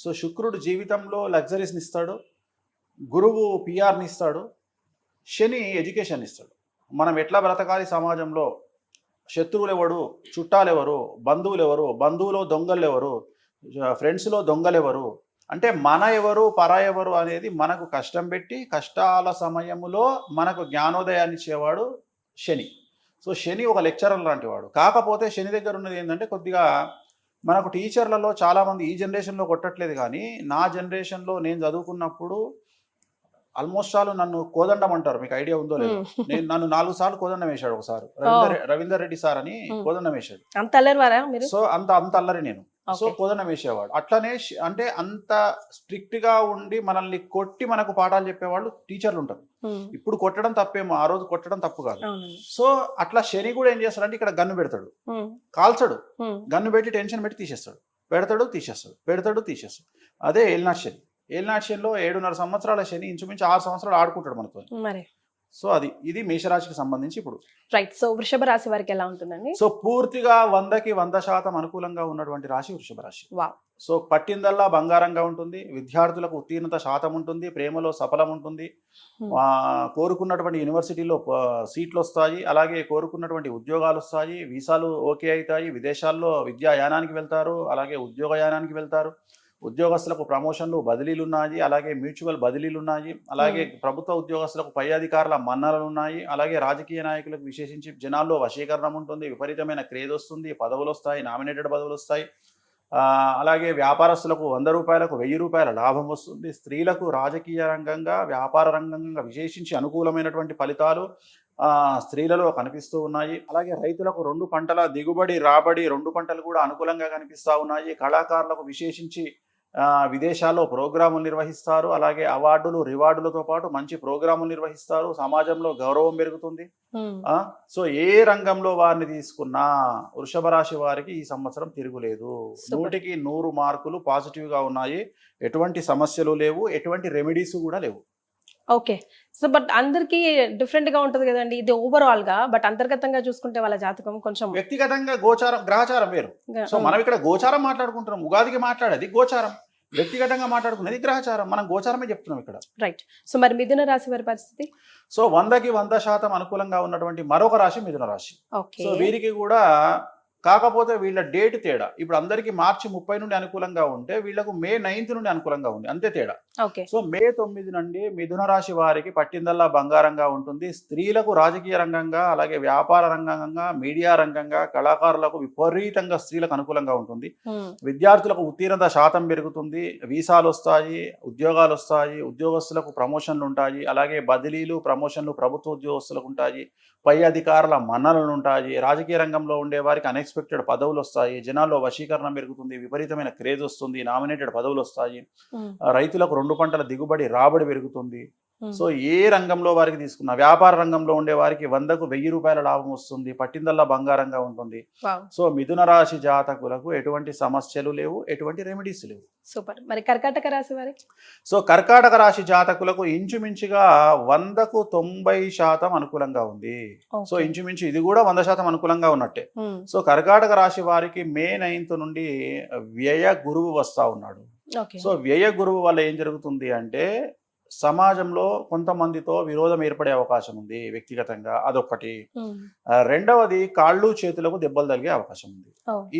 S2: సో శుక్రుడు జీవితంలో లగ్జరీస్ని ఇస్తాడు, గురువు పిఆర్ని ఇస్తాడు, శని ఎడ్యుకేషన్ ఇస్తాడు. మనం ఎట్లా బ్రతకాలి సమాజంలో, శత్రువులు ఎవరు, చుట్టాలు ఎవరు, బంధువులు ఎవరు, బంధువులో దొంగలు ఎవరు, ఫ్రెండ్స్లో దొంగలు ఎవరు, అంటే మన ఎవరు పరా ఎవరు అనేది మనకు కష్టం పెట్టి కష్టాల సమయంలో మనకు జ్ఞానోదయాన్ని ఇచ్చేవాడు శని. సో శని ఒక లెక్చరర్ లాంటి వాడు. కాకపోతే శని దగ్గర ఉన్నది ఏంటంటే కొద్దిగా మనకు టీచర్లలో చాలామంది ఈ జనరేషన్లో కొట్టట్లేదు, కానీ నా జనరేషన్లో నేను చదువుకున్నప్పుడు ఆల్మోస్ట్ ఆల్ నన్ను కోదండం అంటారు, మీకు ఐడియా ఉందో లేదు. నన్ను 4 సార్లు కోదండం వేశాడు ఒకసారి, రవీందర్ రెడ్డి సార్ అని కోదండం వేశాడు.
S1: అంత అల్లరివారా మీరు?
S2: సో అంత అల్లరి నేను. సో కోదండం వేసేవాడు. అట్లనే అంటే అంత స్ట్రిక్ట్ గా ఉండి మనల్ని కొట్టి మనకు పాఠాలు చెప్పేవాళ్ళు టీచర్లు ఉంటారు. ఇప్పుడు కొట్టడం తప్పేమో, ఆ రోజు కొట్టడం తప్పు కాదు. సో అట్లా శని కూడా ఏం చేస్తాడంటే ఇక్కడ గన్ను పెడతాడు, కాల్చడు, గన్ను పెట్టి టెన్షన్ పెట్టి తీసేస్తాడు, పెడతాడు తీసేస్తాడు, పెడతాడు తీసేస్తాడు. అదే ఏలినాటి శని. ఏలినాటి శనిలో 7.5 సంవత్సరాల శని ఇంచుమించు 6 సంవత్సరాలు ఆడుకుంటాడు మనతో. సో ఇది మేషరాశికి సంబంధించి. ఇప్పుడు
S1: రైట్. సో వృషభ రాశి వారికి ఎలా ఉంటుందండి?
S2: సో పూర్తిగా 100కి 100% అనుకూలంగా ఉన్నటువంటి రాశి వృషభ రాశి. సో పట్టిందల్లా బంగారంగా ఉంటుంది, విద్యార్థులకు ఉత్తీర్ణత శాతం ఉంటుంది, ప్రేమలో సఫలం ఉంటుంది, కోరుకున్నటువంటి యూనివర్సిటీలో సీట్లు వస్తాయి, అలాగే కోరుకున్నటువంటి ఉద్యోగాలు వస్తాయి, వీసాలు ఓకే అవుతాయి, విదేశాల్లో విద్యాయానానికి వెళ్తారు, అలాగే ఉద్యోగయానానికి వెళ్తారు, ఉద్యోగస్తులకు ప్రమోషన్లు బదిలీలు ఉన్నాయి, అలాగే మ్యూచువల్ బదిలీలు ఉన్నాయి, అలాగే ప్రభుత్వ ఉద్యోగస్తులకు పై అధికారుల మన్ననలు ఉన్నాయి, అలాగే రాజకీయ నాయకులకు విశేషించి జనాల్లో వశీకరణం ఉంటుంది, విపరీతమైన క్రేజ్ వస్తుంది, పదవులు వస్తాయి, నామినేటెడ్ పదవులు వస్తాయి, అలాగే వ్యాపారస్తులకు 100 రూపాయలకు 1000 రూపాయల లాభం వస్తుంది, స్త్రీలకు రాజకీయ రంగంగా వ్యాపార రంగంగా విశేషించి అనుకూలమైనటువంటి ఫలితాలు స్త్రీలలో కనిపిస్తూ ఉన్నాయి. అలాగే రైతులకు 2 పంటల దిగుబడి రాబడి 2 పంటలు కూడా అనుకూలంగా కనిపిస్తూ ఉన్నాయి. కళాకారులకు విశేషించి విదేశాల్లో ప్రోగ్రాములు నిర్వహిస్తారు, అలాగే అవార్డులు రివార్డులతో పాటు మంచి ప్రోగ్రాములు నిర్వహిస్తారు, సమాజంలో గౌరవం పెరుగుతుంది. సో ఏ రంగంలో వారిని తీసుకున్నా వృషభ రాశి వారికి ఈ సంవత్సరం తిరుగులేదు. 100కి 100 మార్కులు పాజిటివ్ గా ఉన్నాయి, ఎటువంటి సమస్యలు లేవు, ఎటువంటి రెమెడీస్ కూడా లేవు.
S1: ఓకే. సో బట్ అందరికి డిఫరెంట్ గా ఉంటది కదండి ఇది ఓవరాల్ గా, బట్ అంతర్గతంగా చూసుకుంటే వాళ్ళ జాతకం కొంచెం
S2: వ్యక్తిగతంగా గోచారం గ్రహచారం వేరు. సో మనం ఇక్కడ గోచారం మాట్లాడుకుంటున్నాం, ఉగాదికి మాట్లాడేది గోచారం, వ్యక్తిగతంగా మాట్లాడుకునేది గ్రహచారం, మనం గోచారమే చెప్తున్నాం ఇక్కడ.
S1: రైట్. సో మరి మిథున రాశి వారి పరిస్థితి?
S2: సో 100కి 100% అనుకూలంగా ఉన్నటువంటి మరొక రాశి మిథున రాశి. సో వీరికి కూడా కాకపోతే వీళ్ళ డేట్ తేడా. ఇప్పుడు అందరికీ మార్చి 30 నుండి అనుకూలంగా ఉంటే వీళ్ళకు మే 9 నుండి అనుకూలంగా ఉంది, అంతే తేడా. సో మే 9 నుండి మిథున రాశి వారికి పట్టిందల్లా బంగారంగా ఉంటుంది. స్త్రీలకు రాజకీయ రంగంగా, అలాగే వ్యాపార రంగంగా, మీడియా రంగంగా, కళాకారులకు విపరీతంగా స్త్రీలకు అనుకూలంగా ఉంటుంది. విద్యార్థులకు ఉత్తీర్ణత శాతం పెరుగుతుంది, వీసాలు వస్తాయి, ఉద్యోగాలు వస్తాయి, ఉద్యోగస్తులకు ప్రమోషన్లు ఉంటాయి, అలాగే బదిలీలు ప్రమోషన్లు ప్రభుత్వ ఉద్యోగస్తులకు ఉంటాయి, పై అధికారుల మన్ననలు ఉంటాయి, రాజకీయ రంగంలో ఉండే వారికి అన్ఎక్స్పెక్టెడ్ పదవులు వస్తాయి, జనాల్లో వశీకరణం పెరుగుతుంది, విపరీతమైన క్రేజ్ వస్తుంది, నామినేటెడ్ పదవులు వస్తాయి, రైతులకు 2 పంటల దిగుబడి రాబడి పెరుగుతుంది. సో ఏ రంగంలో వారికి తీసుకున్న, వ్యాపార రంగంలో ఉండే వారికి 100కు 1000 రూపాయల లాభం వస్తుంది, పట్టిందల్లా బంగారంగా ఉంటుంది. సో మిథున రాశి జాతకులకు ఎటువంటి సమస్యలు లేవు, ఎటువంటి రెమెడీస్ లేవు.
S1: సూపర్. మరి కర్కాటక రాశి వారి?
S2: సో కర్కాటక రాశి జాతకులకు ఇంచుమించుగా 100కు 90% అనుకూలంగా ఉంది. సో ఇంచుమించు ఇది కూడా 100% అనుకూలంగా ఉన్నట్టే. సో కర్కాటక రాశి వారికి మే 9 నుండి వ్యయ గురువు వస్తా ఉన్నాడు. సో వ్యయ గురువు వల్ల ఏం జరుగుతుంది అంటే సమాజంలో కొంతమందితో విరోధం ఏర్పడే అవకాశం ఉంది వ్యక్తిగతంగా, అదొకటి. రెండవది కాళ్ళు చేతులకు దెబ్బలు తగిలే అవకాశం ఉంది.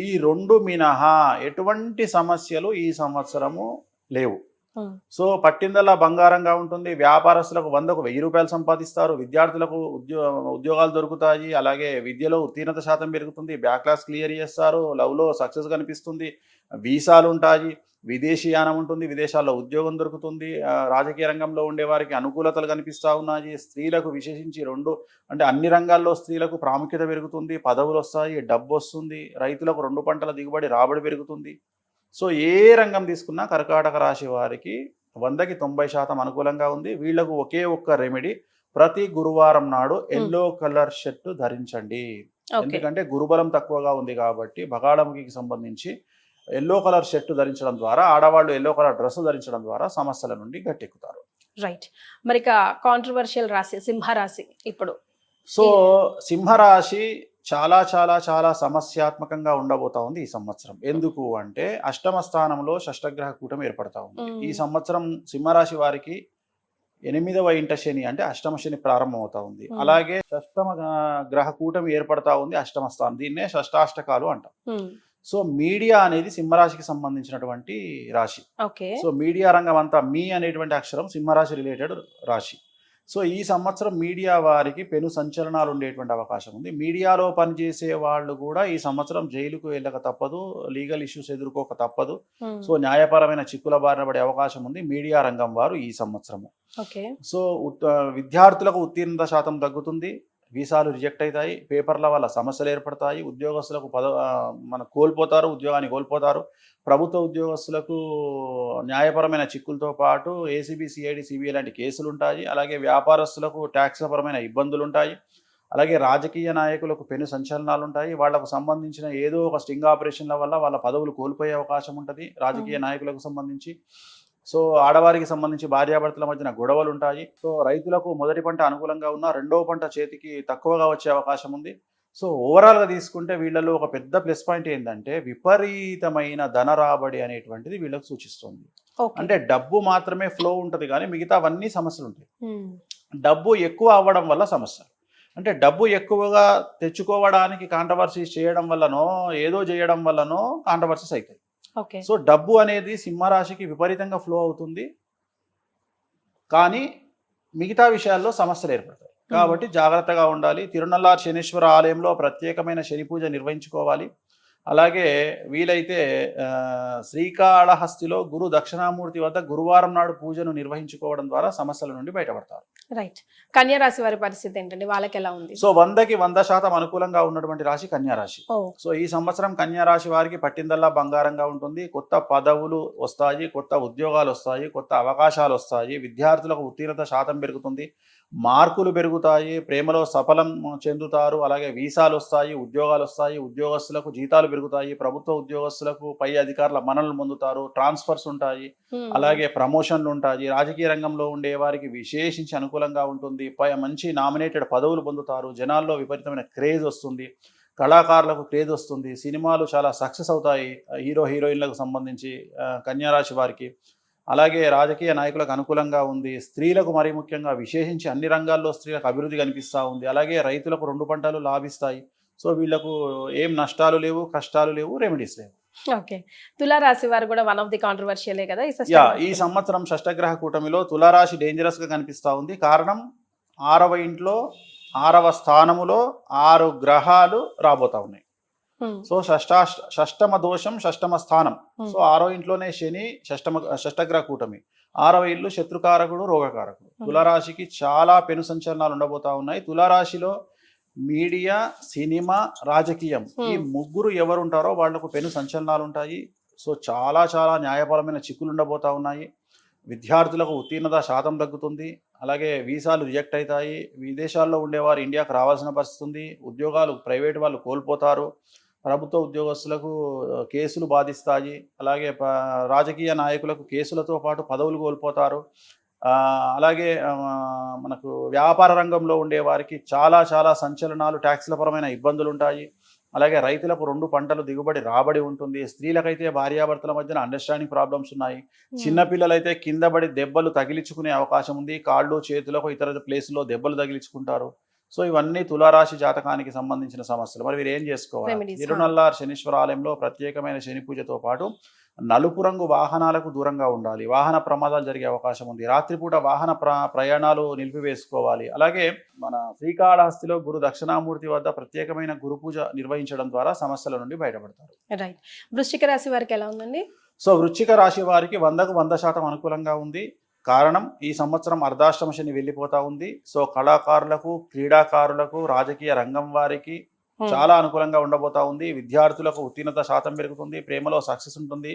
S2: ఈ 2 మినహా ఎటువంటి సమస్యలు ఈ సంవత్సరము లేవు. సో పట్టిందల్లా బంగారంగా ఉంటుంది, వ్యాపారస్తులకు 100కు 1000 రూపాయలు సంపాదిస్తారు, విద్యార్థులకు ఉద్యోగాలు దొరుకుతాయి, అలాగే విద్యలో ఉత్తీర్ణత శాతం పెరుగుతుంది, బ్యాక్లాస్ క్లియర్ చేస్తారు, లవ్లో సక్సెస్ కనిపిస్తుంది, వీసాలు ఉంటాయి, విదేశీయానం ఉంటుంది, విదేశాల్లో ఉద్యోగం దొరుకుతుంది, రాజకీయ రంగంలో ఉండే వారికి అనుకూలతలు కనిపిస్తూ ఉన్నాయి, స్త్రీలకు విశేషించి అంటే అన్ని రంగాల్లో స్త్రీలకు ప్రాముఖ్యత పెరుగుతుంది, పదవులు వస్తాయి, డబ్బు వస్తుంది, రైతులకు 2 పంటల దిగుబడి రాబడి పెరుగుతుంది. సో ఏ రంగం తీసుకున్నా కర్కాటక రాశి వారికి 100కి 90% అనుకూలంగా ఉంది. వీళ్లకు ఒకే ఒక్క రెమెడీ, ప్రతి గురువారం నాడు ఎల్లో కలర్ షర్ట్ ధరించండి. ఎందుకంటే గురుబలం తక్కువగా ఉంది కాబట్టి బగాళముఖికి సంబంధించి ఎల్లో కలర్ షర్ట్ ధరించడం ద్వారా, ఆడవాళ్ళు ఎల్లో కలర్ డ్రెస్ ధరించడం ద్వారా సమస్యల నుండి గట్టెక్కుతారు.
S1: రైట్. మరి కాంట్రవర్షియల్ రాశి సింహరాశి ఇప్పుడు.
S2: సో సింహరాశి చాలా చాలా చాలా సమస్యాత్మకంగా ఉండబోతా ఉంది ఈ సంవత్సరం. ఎందుకు అంటే అష్టమ స్థానంలో షష్టగ్రహ కూటమి ఏర్పడతా ఉంది. ఈ సంవత్సరం సింహరాశి వారికి 8వ ఇంట శని అంటే అష్టమ శని ప్రారంభమవుతా ఉంది. అలాగే షష్టమ గ్రహ కూటమి ఏర్పడతా ఉంది అష్టమ స్థానం. దీన్నే షష్టాష్టకాలు అంటాం. సో మీడియా అనేది సింహరాశికి సంబంధించినటువంటి రాశి. సో మీడియా రంగం అంతా మీ అనేటువంటి అక్షరం సింహరాశి రిలేటెడ్ రాశి. సో ఈ సంవత్సరం మీడియా వారికి పెను సంచలనాలు ఉండేటువంటి అవకాశం ఉంది. మీడియాలో పనిచేసే వాళ్ళు కూడా ఈ సంవత్సరం జైలుకు వెళ్ళక తప్పదు, లీగల్ ఇష్యూస్ ఎదుర్కోక తప్పదు. సో న్యాయపరమైన చిక్కుల బారిన పడే అవకాశం ఉంది మీడియా రంగం వారు ఈ సంవత్సరము. సో విద్యార్థులకు ఉత్తీర్ణత శాతం తగ్గుతుంది, వీసాలు రిజెక్ట్ అవుతాయి, పేపర్ల వల్ల సమస్యలు ఏర్పడతాయి, ఉద్యోగస్తులకు కోల్పోతారు, ఉద్యోగాన్ని కోల్పోతారు. ప్రభుత్వ ఉద్యోగస్తులకు న్యాయపరమైన చిక్కులతో పాటు ఏసీబీ, సిఐడి, సిబిఐ లాంటి కేసులు ఉంటాయి. అలాగే వ్యాపారస్తులకు ట్యాక్స్ల పరమైన ఇబ్బందులు ఉంటాయి. అలాగే రాజకీయ నాయకులకు పెను సంచలనాలు ఉంటాయి. వాళ్లకు సంబంధించిన ఏదో ఒక స్టింగ్ ఆపరేషన్ల వల్ల వాళ్ళ పదవులు కోల్పోయే అవకాశం ఉంటుంది రాజకీయ నాయకులకు సంబంధించి. సో ఆడవారికి సంబంధించి భార్యాభర్తల మధ్యన గొడవలు ఉంటాయి. సో రైతులకు మొదటి పంట అనుకూలంగా ఉన్న రెండవ పంట చేతికి తక్కువగా వచ్చే అవకాశం ఉంది. సో ఓవరాల్గా తీసుకుంటే వీళ్ళలో ఒక పెద్ద ప్లస్ పాయింట్ ఏంటంటే విపరీతమైన ధన రాబడి అనేటువంటిది వీళ్ళకు సూచిస్తుంది. అంటే డబ్బు మాత్రమే ఫ్లో ఉంటుంది కానీ మిగతావన్నీ సమస్యలు ఉంటాయి. డబ్బు ఎక్కువ అవ్వడం వల్ల సమస్యలు, అంటే డబ్బు ఎక్కువగా తెచ్చుకోవడానికి కాంట్రవర్సీస్ చేయడం వల్లనో ఏదో చేయడం వల్లనో కాంట్రవర్సీస్ అవుతాయి. సో డబ్బు అనేది సింహరాశికి విపరీతంగా ఫ్లో అవుతుంది కానీ మిగతా విషయాల్లో సమస్యలు ఏర్పడతాయి. కాబట్టి జాగ్రత్తగా ఉండాలి. తిరునల్లార్ శనీశ్వర ఆలయంలో ప్రత్యేకమైన శని పూజ నిర్వహించుకోవాలి. అలాగే వీలైతే శ్రీకాళహస్తిలో గురు దక్షిణామూర్తి వద్ద గురువారం నాడు పూజను నిర్వహించుకోవడం ద్వారా సమస్యల నుండి బయటపడతారు.
S1: రైట్. కన్యా రాశి వారి పరిస్థితి ఏంటండి? వాళ్ళకి ఎలా ఉంది?
S2: సో 100కి 100% అనుకూలంగా ఉన్నటువంటి రాశి కన్యా రాశి. సో ఈ సంవత్సరం కన్యా రాశి వారికి పట్టిందల్లా బంగారంగా ఉంటుంది. కొత్త పదవులు వస్తాయి, కొత్త ఉద్యోగాలు వస్తాయి, కొత్త అవకాశాలు వస్తాయి. విద్యార్థులకు ఉత్తీర్ణత శాతం పెరుగుతుంది, మార్కులు పెరుగుతాయి, ప్రేమలో సఫలం చెందుతారు. అలాగే వీసాలు వస్తాయి, ఉద్యోగాలు వస్తాయి, ఉద్యోగస్తులకు జీతాలు పెరుగుతాయి, ప్రభుత్వ ఉద్యోగస్తులకు పై అధికారుల మన్ననలు పొందుతారు, ట్రాన్స్ఫర్స్ ఉంటాయి, అలాగే ప్రమోషన్లు ఉంటాయి. రాజకీయ రంగంలో ఉండే వారికి విశేషించి అనుకూలంగా ఉంటుంది. మంచి నామినేటెడ్ పదవులు పొందుతారు. జనాల్లో విపరీతమైన క్రేజ్ వస్తుంది, కళాకారులకు క్రేజ్ వస్తుంది, సినిమాలు చాలా సక్సెస్ అవుతాయి హీరో హీరోయిన్లకు సంబంధించి కన్యారాశి వారికి. అలాగే రాజకీయ నాయకులకు అనుకూలంగా ఉంది. స్త్రీలకు మరీ ముఖ్యంగా విశేషించి అన్ని రంగాల్లో స్త్రీలకు అభివృద్ధి కనిపిస్తూ ఉంది. అలాగే రైతులకు 2 పంటలు లాభిస్తాయి. సో వీళ్లకు ఏం నష్టాలు లేవు, కష్టాలు లేవు, రెమెడీస్ లేవు.
S1: ఓకే. తులారాశి వారు కూడా వన్ ఆఫ్ ది కాంట్రవర్షియలే కదా
S2: ఈ సంవత్సరం షష్టగ్రహ కూటమిలో తులారాశి డేంజరస్ గా కనిపిస్తూ ఉంది. కారణం 6వ ఇంట్లో 6వ స్థానములో 6 గ్రహాలు రాబోతా ఉన్నాయి. సో షష్టమ దోషం, షష్టమ స్థానం. సో 6వ ఇంట్లోనే శని, షష్టగ్రహ కూటమి. 6వ ఇల్లు శత్రుకారకుడు, రోగకారకుడు. తులారాశికి చాలా పెను సంచలనాలు ఉండబోతా ఉన్నాయి. తులారాశిలో మీడియా, సినిమా, రాజకీయం ఈ ముగ్గురు ఎవరు ఉంటారో వాళ్లకు పెను సంచలనాలు ఉంటాయి. సో చాలా చాలా న్యాయపరమైన చిక్కులు ఉండబోతా ఉన్నాయి. విద్యార్థులకు ఉత్తీర్ణత శాతం తగ్గుతుంది. అలాగే వీసాలు రిజెక్ట్ అవుతాయి. విదేశాల్లో ఉండేవారు ఇండియాకు రావాల్సిన పరిస్థితి ఉంది. ఉద్యోగాలు ప్రైవేట్ వాళ్ళు కోల్పోతారు. ప్రభుత్వ ఉద్యోగస్తులకు కేసులు బాధిస్తాయి. అలాగే రాజకీయ నాయకులకు కేసులతో పాటు పదవులు కోల్పోతారు. అలాగే మనకు వ్యాపార రంగంలో ఉండే వారికి చాలా చాలా సంచలనాలు, ట్యాక్స్ల పరమైన ఇబ్బందులు ఉంటాయి. అలాగే రైతులకు 2 పంటలు దిగుబడి రాబడి ఉంటుంది. స్త్రీలకైతే భార్యాభర్తల మధ్యన అండర్స్టాండింగ్ ప్రాబ్లమ్స్ ఉన్నాయి. చిన్నపిల్లలైతే కింద పడి దెబ్బలు తగిలించుకునే అవకాశం ఉంది. కాళ్ళు, చేతులకు ఇతర ప్లేసుల్లో దెబ్బలు తగిలించుకుంటారు. సో ఇవన్నీ తులారాశి జాతకానికి సంబంధించిన సమస్యలు. మరి వీరు ఏం చేసుకోవాలి? తిరునల్లార్ శనీశ్వర ఆలయంలో ప్రత్యేకమైన శని పూజతో పాటు నలుపు రంగు వాహనాలకు దూరంగా ఉండాలి. వాహన ప్రమాదాలు జరిగే అవకాశం ఉంది. రాత్రిపూట వాహన ప్రయాణాలు నిలిపివేసుకోవాలి. అలాగే మన శ్రీకాళహస్తిలో గురు దక్షిణామూర్తి వద్ద ప్రత్యేకమైన గురు పూజ నిర్వహించడం ద్వారా సమస్యల నుండి బయటపడతారు.
S1: రైట్. వృశ్చిక రాశి వారికి ఎలా ఉందండి?
S2: సో వృశ్చిక రాశి వారికి 100కు 100% అనుకూలంగా ఉంది. కారణం ఈ సంవత్సరం అర్ధాష్టమ శని వెళ్ళిపోతా ఉంది. సో కళాకారులకు, క్రీడాకారులకు, రాజకీయ రంగం వారికి చాలా అనుకూలంగా ఉండబోతా ఉంది. విద్యార్థులకు ఉత్తీర్ణత శాతం పెరుగుతుంది, ప్రేమలో సక్సెస్ ఉంటుంది,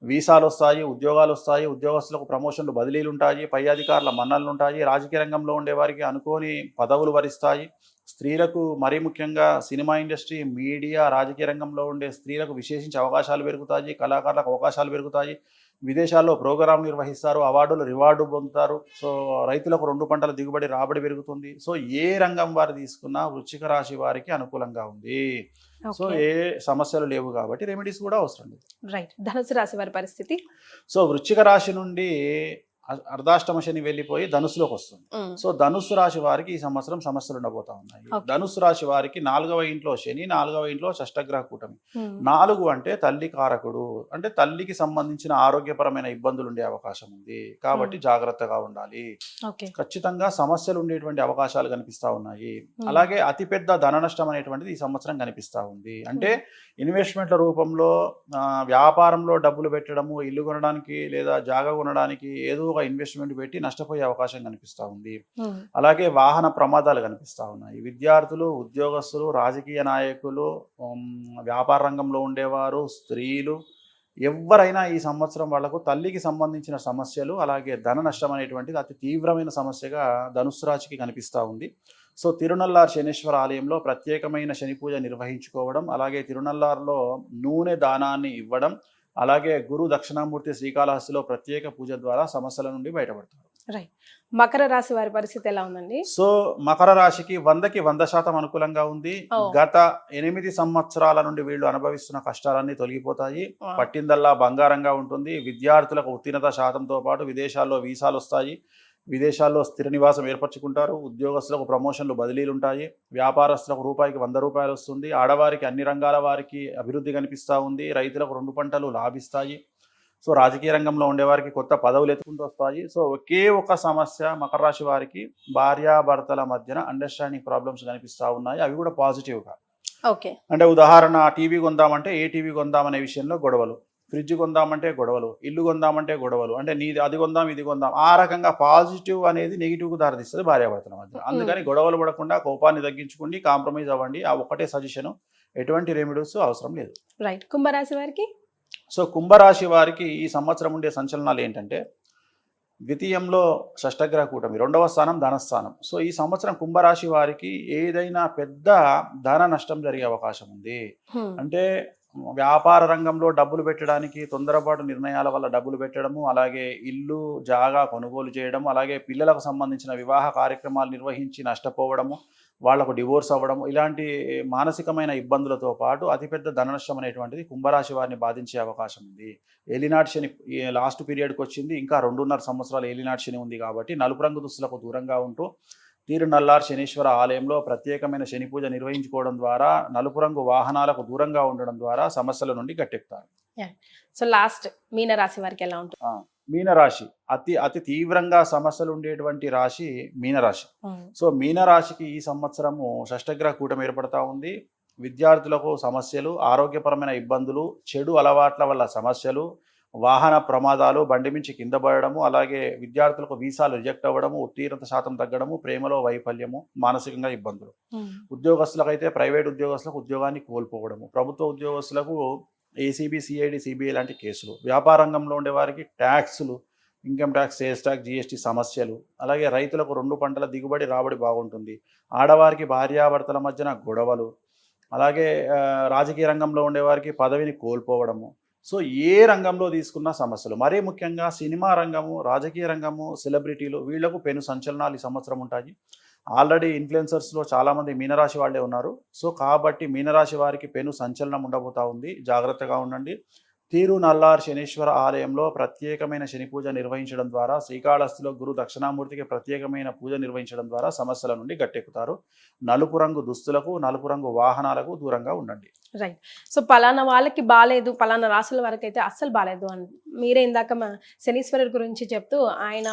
S2: వీసాలు వస్తాయి, ఉద్యోగాలు వస్తాయి, ఉద్యోగస్తులకు ప్రమోషన్లు, బదిలీలు ఉంటాయి, పై అధికారుల మన్ననలు ఉంటాయి. రాజకీయ రంగంలో ఉండే వారికి అనుకోని పదవులు వరిస్తాయి. స్త్రీలకు మరీ ముఖ్యంగా సినిమా ఇండస్ట్రీ, మీడియా, రాజకీయ రంగంలో ఉండే స్త్రీలకు విశేషించి అవకాశాలు పెరుగుతాయి. కళాకారులకు అవకాశాలు పెరుగుతాయి. విదేశాల్లో ప్రోగ్రాం నిర్వహిస్తారు, అవార్డులు రివార్డు పొందుతారు. సో రైతులకు 2 పంటల దిగుబడి రాబడి పెరుగుతుంది. సో ఏ రంగం వారు తీసుకున్నా వృశ్చిక రాశి వారికి అనుకూలంగా ఉంది. So
S1: okay.
S2: ఏ సమస్యలు లేవు కాబట్టి రెమెడీస్ కూడా అవసరం లేదు.
S1: రైట్. ధనుసు రాశి వారి పరిస్థితి.
S2: సో వృశ్చిక రాశి నుండి అర్ధాష్టమ శని వెళ్ళిపోయి ధనుసులోకి వస్తుంది. సో ధనుస్సు రాశి వారికి ఈ సంవత్సరం సమస్యలు ఉండబోతా ఉన్నాయి.
S1: Okay.
S2: ధనుస్సు రాశి వారికి 4వ ఇంట్లో శని, 4వ ఇంట్లో షష్టగ్రహ కూటమి. 4 అంటే తల్లి కారకుడు, అంటే తల్లికి సంబంధించిన ఆరోగ్యపరమైన ఇబ్బందులు ఉండే అవకాశం ఉంది కాబట్టి జాగ్రత్తగా ఉండాలి.
S1: ఓకే.
S2: ఖచ్చితంగా సమస్యలు ఉండేటువంటి అవకాశాలు కనిపిస్తా ఉన్నాయి. అలాగే అతిపెద్ద ధన నష్టం అనేటువంటిది ఈ సంవత్సరం కనిపిస్తా ఉంది. అంటే ఇన్వెస్ట్మెంట్ల రూపంలో వ్యాపారంలో డబ్బులు పెట్టడము, ఇల్లు కొనడానికి లేదా జాగా కొనడానికి ఏదో ఒక ఇన్వెస్ట్మెంట్ పెట్టి నష్టపోయే అవకాశం కనిపిస్తూ ఉంది. అలాగే వాహన ప్రమాదాలు కనిపిస్తూ ఉన్నాయి. విద్యార్థులు, ఉద్యోగస్తులు, రాజకీయ నాయకులు, వ్యాపార రంగంలో ఉండేవారు, స్త్రీలు ఎవరైనా ఈ సంవత్సరం వాళ్లకు తల్లికి సంబంధించిన సమస్యలు, అలాగే ధన నష్టం అనేటువంటిది అతి తీవ్రమైన సమస్యగా ధనుస్సు రాశికి కనిపిస్తూ ఉంది. సో తిరునల్లార్ శనీశ్వర ఆలయంలో ప్రత్యేకమైన శని పూజ నిర్వహించుకోవడం, అలాగే తిరునల్లార్లో నూనె దానాన్ని ఇవ్వడం, అలాగే గురు దక్షిణామూర్తి శ్రీకాళహస్తిలో ప్రత్యేక పూజ ద్వారా సమస్యల నుండి బయటపడతారు.
S1: రైట్. మకర రాశి వారి పరిస్థితి ఎలా ఉందండి?
S2: సో మకర రాశికి 100కి 100% అనుకూలంగా ఉంది. గత 8 సంవత్సరాల నుండి వీళ్ళు అనుభవిస్తున్న కష్టాలన్నీ తొలగిపోతాయి. పట్టిందల్లా బంగారంగా ఉంటుంది. విద్యార్థులకు ఉత్తీర్ణత శాతంతో పాటు విదేశాల్లో వీసాలు వస్తాయి. విదేశాల్లో స్థిర నివాసం ఏర్పరచుకుంటారు. ఉద్యోగస్తులకు ప్రమోషన్లు, బదిలీలు ఉంటాయి. వ్యాపారస్తులకు రూపాయికి 100 రూపాయలు వస్తుంది. ఆడవారికి అన్ని రంగాల వారికి అభివృద్ధి కనిపిస్తూ ఉంది. రైతులకు 2 పంటలు లాభిస్తాయి. సో రాజకీయ రంగంలో ఉండేవారికి కొత్త పదవులు ఎత్తుకుంటూ వస్తాయి. సో ఒకే ఒక సమస్య మకర రాశి వారికి, భార్యాభర్తల మధ్యన అండర్స్టాండింగ్ ప్రాబ్లమ్స్ కనిపిస్తూ ఉన్నాయి. అవి కూడా పాజిటివ్గా.
S1: ఓకే.
S2: అంటే ఉదాహరణ, టీవీ కొందామంటే ఏ టీవీ కొందామనే విషయంలో గొడవలు, ఫ్రిడ్జ్ కొందామంటే గొడవలు, ఇల్లు కొందామంటే గొడవలు, అంటే నీది అది కొందాం ఇది కొందాం, ఆ రకంగా పాజిటివ్ అనేది నెగిటివ్కు దారితీస్తుంది భార్యాభర్తల మధ్య. అందుకని గొడవలు పడకుండా కోపాన్ని తగ్గించుకోండి, కాంప్రమైజ్ అవ్వండి. ఆ ఒక్కటే సజెషన్, ఎటువంటి రెమెడీస్ అవసరం లేదు.
S1: రైట్. కుంభరాశి వారికి.
S2: సో కుంభరాశి వారికి ఈ సంవత్సరం ఉండే సంచలనాలు ఏంటంటే, ద్వితీయంలో షష్టగ్రహ కూటమి, 2వ స్థానం ధనస్థానం. సో ఈ సంవత్సరం కుంభరాశి వారికి ఏదైనా పెద్ద ధన నష్టం జరిగే అవకాశం ఉంది. అంటే వ్యాపార రంగంలో డబ్బులు పెట్టడానికి తొందరపాటు నిర్ణయాల వల్ల డబ్బులు పెట్టడము, అలాగే ఇల్లు జాగా కొనుగోలు చేయడము, అలాగే పిల్లలకు సంబంధించిన వివాహ కార్యక్రమాలు నిర్వహించి నష్టపోవడము, వాళ్లకు డివోర్స్ అవ్వడము, ఇలాంటి మానసికమైన ఇబ్బందులతో పాటు అతిపెద్ద ధన నష్టం అనేటువంటిది కుంభరాశి వారిని బాధించే అవకాశం ఉంది. ఏలినాటి శని లాస్ట్ పీరియడ్కి వచ్చింది. ఇంకా 2.5 సంవత్సరాలు ఏలినాటి శని ఉంది కాబట్టి నలుపు రంగు దుస్తులకు దూరంగా ఉంటూ తిరునల్లార్ శనీశ్వర ఆలయంలో ప్రత్యేకమైన శని పూజ నిర్వహించుకోవడం ద్వారా, నలుపు రంగు వాహనాలకు దూరంగా ఉండడం ద్వారా సమస్యల నుండి గట్టెక్కుతారు.
S1: సో లాస్ట్ మీనరాశి వారికి ఎలా ఉంటుంది?
S2: మీనరాశి అతి తీవ్రంగా సమస్యలు ఉండేటువంటి రాశి మీనరాశి. సో మీనరాశికి ఈ సంవత్సరము షష్టగ్రహ కూటమి ఏర్పడతా ఉంది. విద్యార్థులకు సమస్యలు, ఆరోగ్యపరమైన ఇబ్బందులు, చెడు అలవాట్ల వల్ల సమస్యలు, వాహన ప్రమాదాలు, బండి మించి కింద పడడము, అలాగే విద్యార్థులకు వీసాలు రిజెక్ట్ అవ్వడము, ఉత్తీర్ణత శాతం తగ్గడము, ప్రేమలో వైఫల్యము, మానసికంగా ఇబ్బందులు. ఉద్యోగస్తులకు అయితే ప్రైవేట్ ఉద్యోగస్తులకు ఉద్యోగాన్ని కోల్పోవడము, ప్రభుత్వ ఉద్యోగస్తులకు ఏసీబీ, సిఐడి, సిబిఐ లాంటి కేసులు, వ్యాపార రంగంలో ఉండే వారికి ట్యాక్సులు, income tax, sales tax, GST సమస్యలు, అలాగే రైతులకు 2 పంటల దిగుబడి రాబడి బాగుంటుంది. ఆడవారికి భార్యాభర్తల మధ్యన గొడవలు, అలాగే రాజకీయ రంగంలో ఉండేవారికి పదవిని కోల్పోవడము. సో ఏ రంగంలో తీసుకున్న సమస్యలు, మరీ ముఖ్యంగా సినిమా రంగము, రాజకీయ రంగము, సెలబ్రిటీలు, వీళ్లకు పెను సంచలనాలు ఈ సంవత్సరం ఉంటాయి. ఆల్రెడీ ఇన్ఫ్లుయెన్సర్స్లో చాలామంది మీనరాశి వాళ్ళే ఉన్నారు. సో కాబట్టి మీనరాశి వారికి పెను సంచలనం ఉండబోతా ఉంది. జాగ్రత్తగా ఉండండి. తిరునల్లార్ శనీశ్వర ఆలయంలో ప్రత్యేకమైన శని పూజ నిర్వహించడం ద్వారా, శ్రీకాళహస్తిలో గురు దక్షిణామూర్తికి ప్రత్యేకమైన పూజ నిర్వహించడం ద్వారా సమస్యల నుండి గట్టెక్కుతారు. నలుపు రంగు దుస్తులకు, నలుపు రంగు వాహనాలకు దూరంగా ఉండండి.
S1: రైట్. సో పలానా వాళ్ళకి బాగాలేదు, పలానా రాసుల వరకు అయితే అస్సలు బాగాలేదు అని మీరే ఇందాక శనీశ్వరుడి గురించి చెప్తూ, ఆయన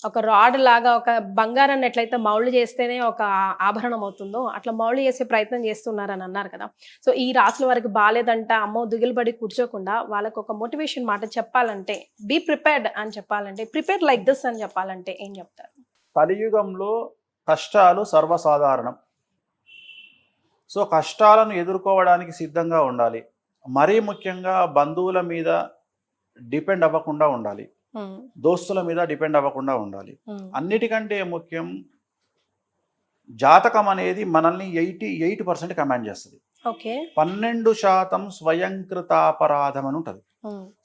S1: ఒక రాడ్ లాగా ఒక బంగారాన్ని ఎట్లయితే మౌళ్ళు చేస్తేనే ఒక ఆభరణం అవుతుందో అట్లా మౌళ్ళు చేసే ప్రయత్నం చేస్తున్నారని అన్నారు కదా. సో ఈ రాసుల వరకు బాగాలేదంట అమ్మో దిగులు పడి కూర్చోకుండా వాళ్ళకు ఒక మోటివేషన్ మాట చెప్పాలంటే, బీ ప్రిపేర్డ్ అని చెప్పాలంటే, ప్రిపేర్ లైక్ దిస్ అని చెప్పాలంటే ఏం చెప్తారు?
S2: కలియుగంలో కష్టాలు సర్వసాధారణం. సో కష్టాలను ఎదుర్కోవడానికి సిద్ధంగా ఉండాలి. మరీ ముఖ్యంగా బంధువుల మీద డిపెండ్ అవ్వకుండా ఉండాలి. దోస్తుల మీద డిపెండ్ అవ్వకుండా ఉండాలి. అన్నిటికంటే ముఖ్యం, జాతకం అనేది మనల్ని 88% కమాండ్ చేస్తుంది.
S1: ఓకే.
S2: 12% స్వయంకృతాపరాధం అని ఉంటుంది.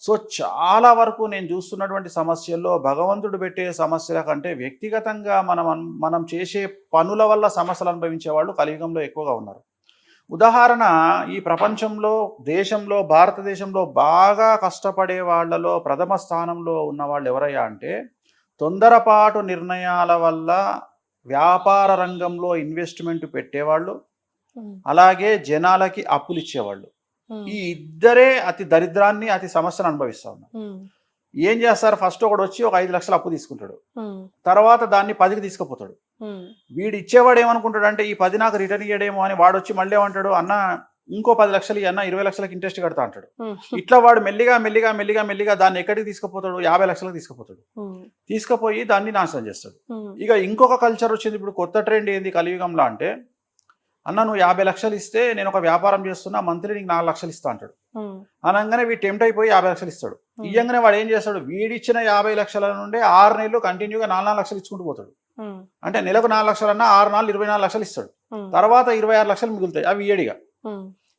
S2: సో చాలా వరకు నేను చూస్తున్నటువంటి సమస్యల్లో భగవంతుడు పెట్టే సమస్యల కంటే వ్యక్తిగతంగా మనం చేసే పనుల వల్ల సమస్యలు అనుభవించే వాళ్ళు కలియుగంలో ఎక్కువగా ఉన్నారు. ఉదాహరణ, ఈ ప్రపంచంలో దేశంలో భారతదేశంలో బాగా కష్టపడే వాళ్ళలో ప్రథమ స్థానంలో ఉన్న వాళ్ళు ఎవరయ్యా అంటే తొందరపాటు నిర్ణయాల వల్ల వ్యాపార రంగంలో ఇన్వెస్ట్మెంట్ పెట్టేవాళ్ళు, అలాగే జనాలకి అప్పులు ఇచ్చేవాళ్ళు. ఈ ఇద్దరే అతి దరిద్రాన్ని అతి సమస్యను అనుభవిస్తా ఉన్నారు. ఏం చేస్తారు, ఫస్ట్ ఒకడు వచ్చి ఒక 5 లక్షలు అప్పు తీసుకుంటాడు, తర్వాత దాన్ని 10కి తీసుకుపోతాడు. వీడు ఇచ్చేవాడు ఏమనుకుంటాడు అంటే ఈ 10 నాకు రిటర్న్ ఇయ్యడేమో అని వాడు వచ్చి మళ్ళీ ఏమంటాడు, అన్న ఇంకో 10 లక్షలు అన్న 20 లక్షలకి ఇంట్రెస్ట్ కడతా అంటాడు. ఇట్లా వాడు మెల్లిగా మెల్లిగా మెల్లిగా మెల్లిగా దాన్ని ఎక్కడికి తీసుకుపోతాడు, 50 లక్షలకు తీసుకుపోతాడు. తీసుకుపోయి దాన్ని నాశనం చేస్తాడు. ఇక ఇంకొక కల్చర్ వచ్చింది, ఇప్పుడు కొత్త ట్రెండ్ ఏంది కలియుగంలో అంటే, అన్న నువ్వు 50 లక్షలు ఇస్తే నేను ఒక వ్యాపారం చేస్తున్నా, మంత్లీ నీకు 4 లక్షలు ఇస్తా అంటాడు. అనగానే వీడు టెంప్ట్ అయిపోయి 50 లక్షలు ఇస్తాడు. ఇయ్యంగానే వాడు ఏం చేస్తాడు, వీడిచ్చిన 50 లక్షల నుండి 6 నెలలు కంటిన్యూగా 4 లక్షలు ఇచ్చుకుంటూ పోతాడు. అంటే నెలకు 4 లక్షలు అన్నా 6 నాలుగు 24 లక్షలు ఇస్తాడు. తర్వాత 26 లక్షలు మిగులుతాయి, అవి ఏడిగా.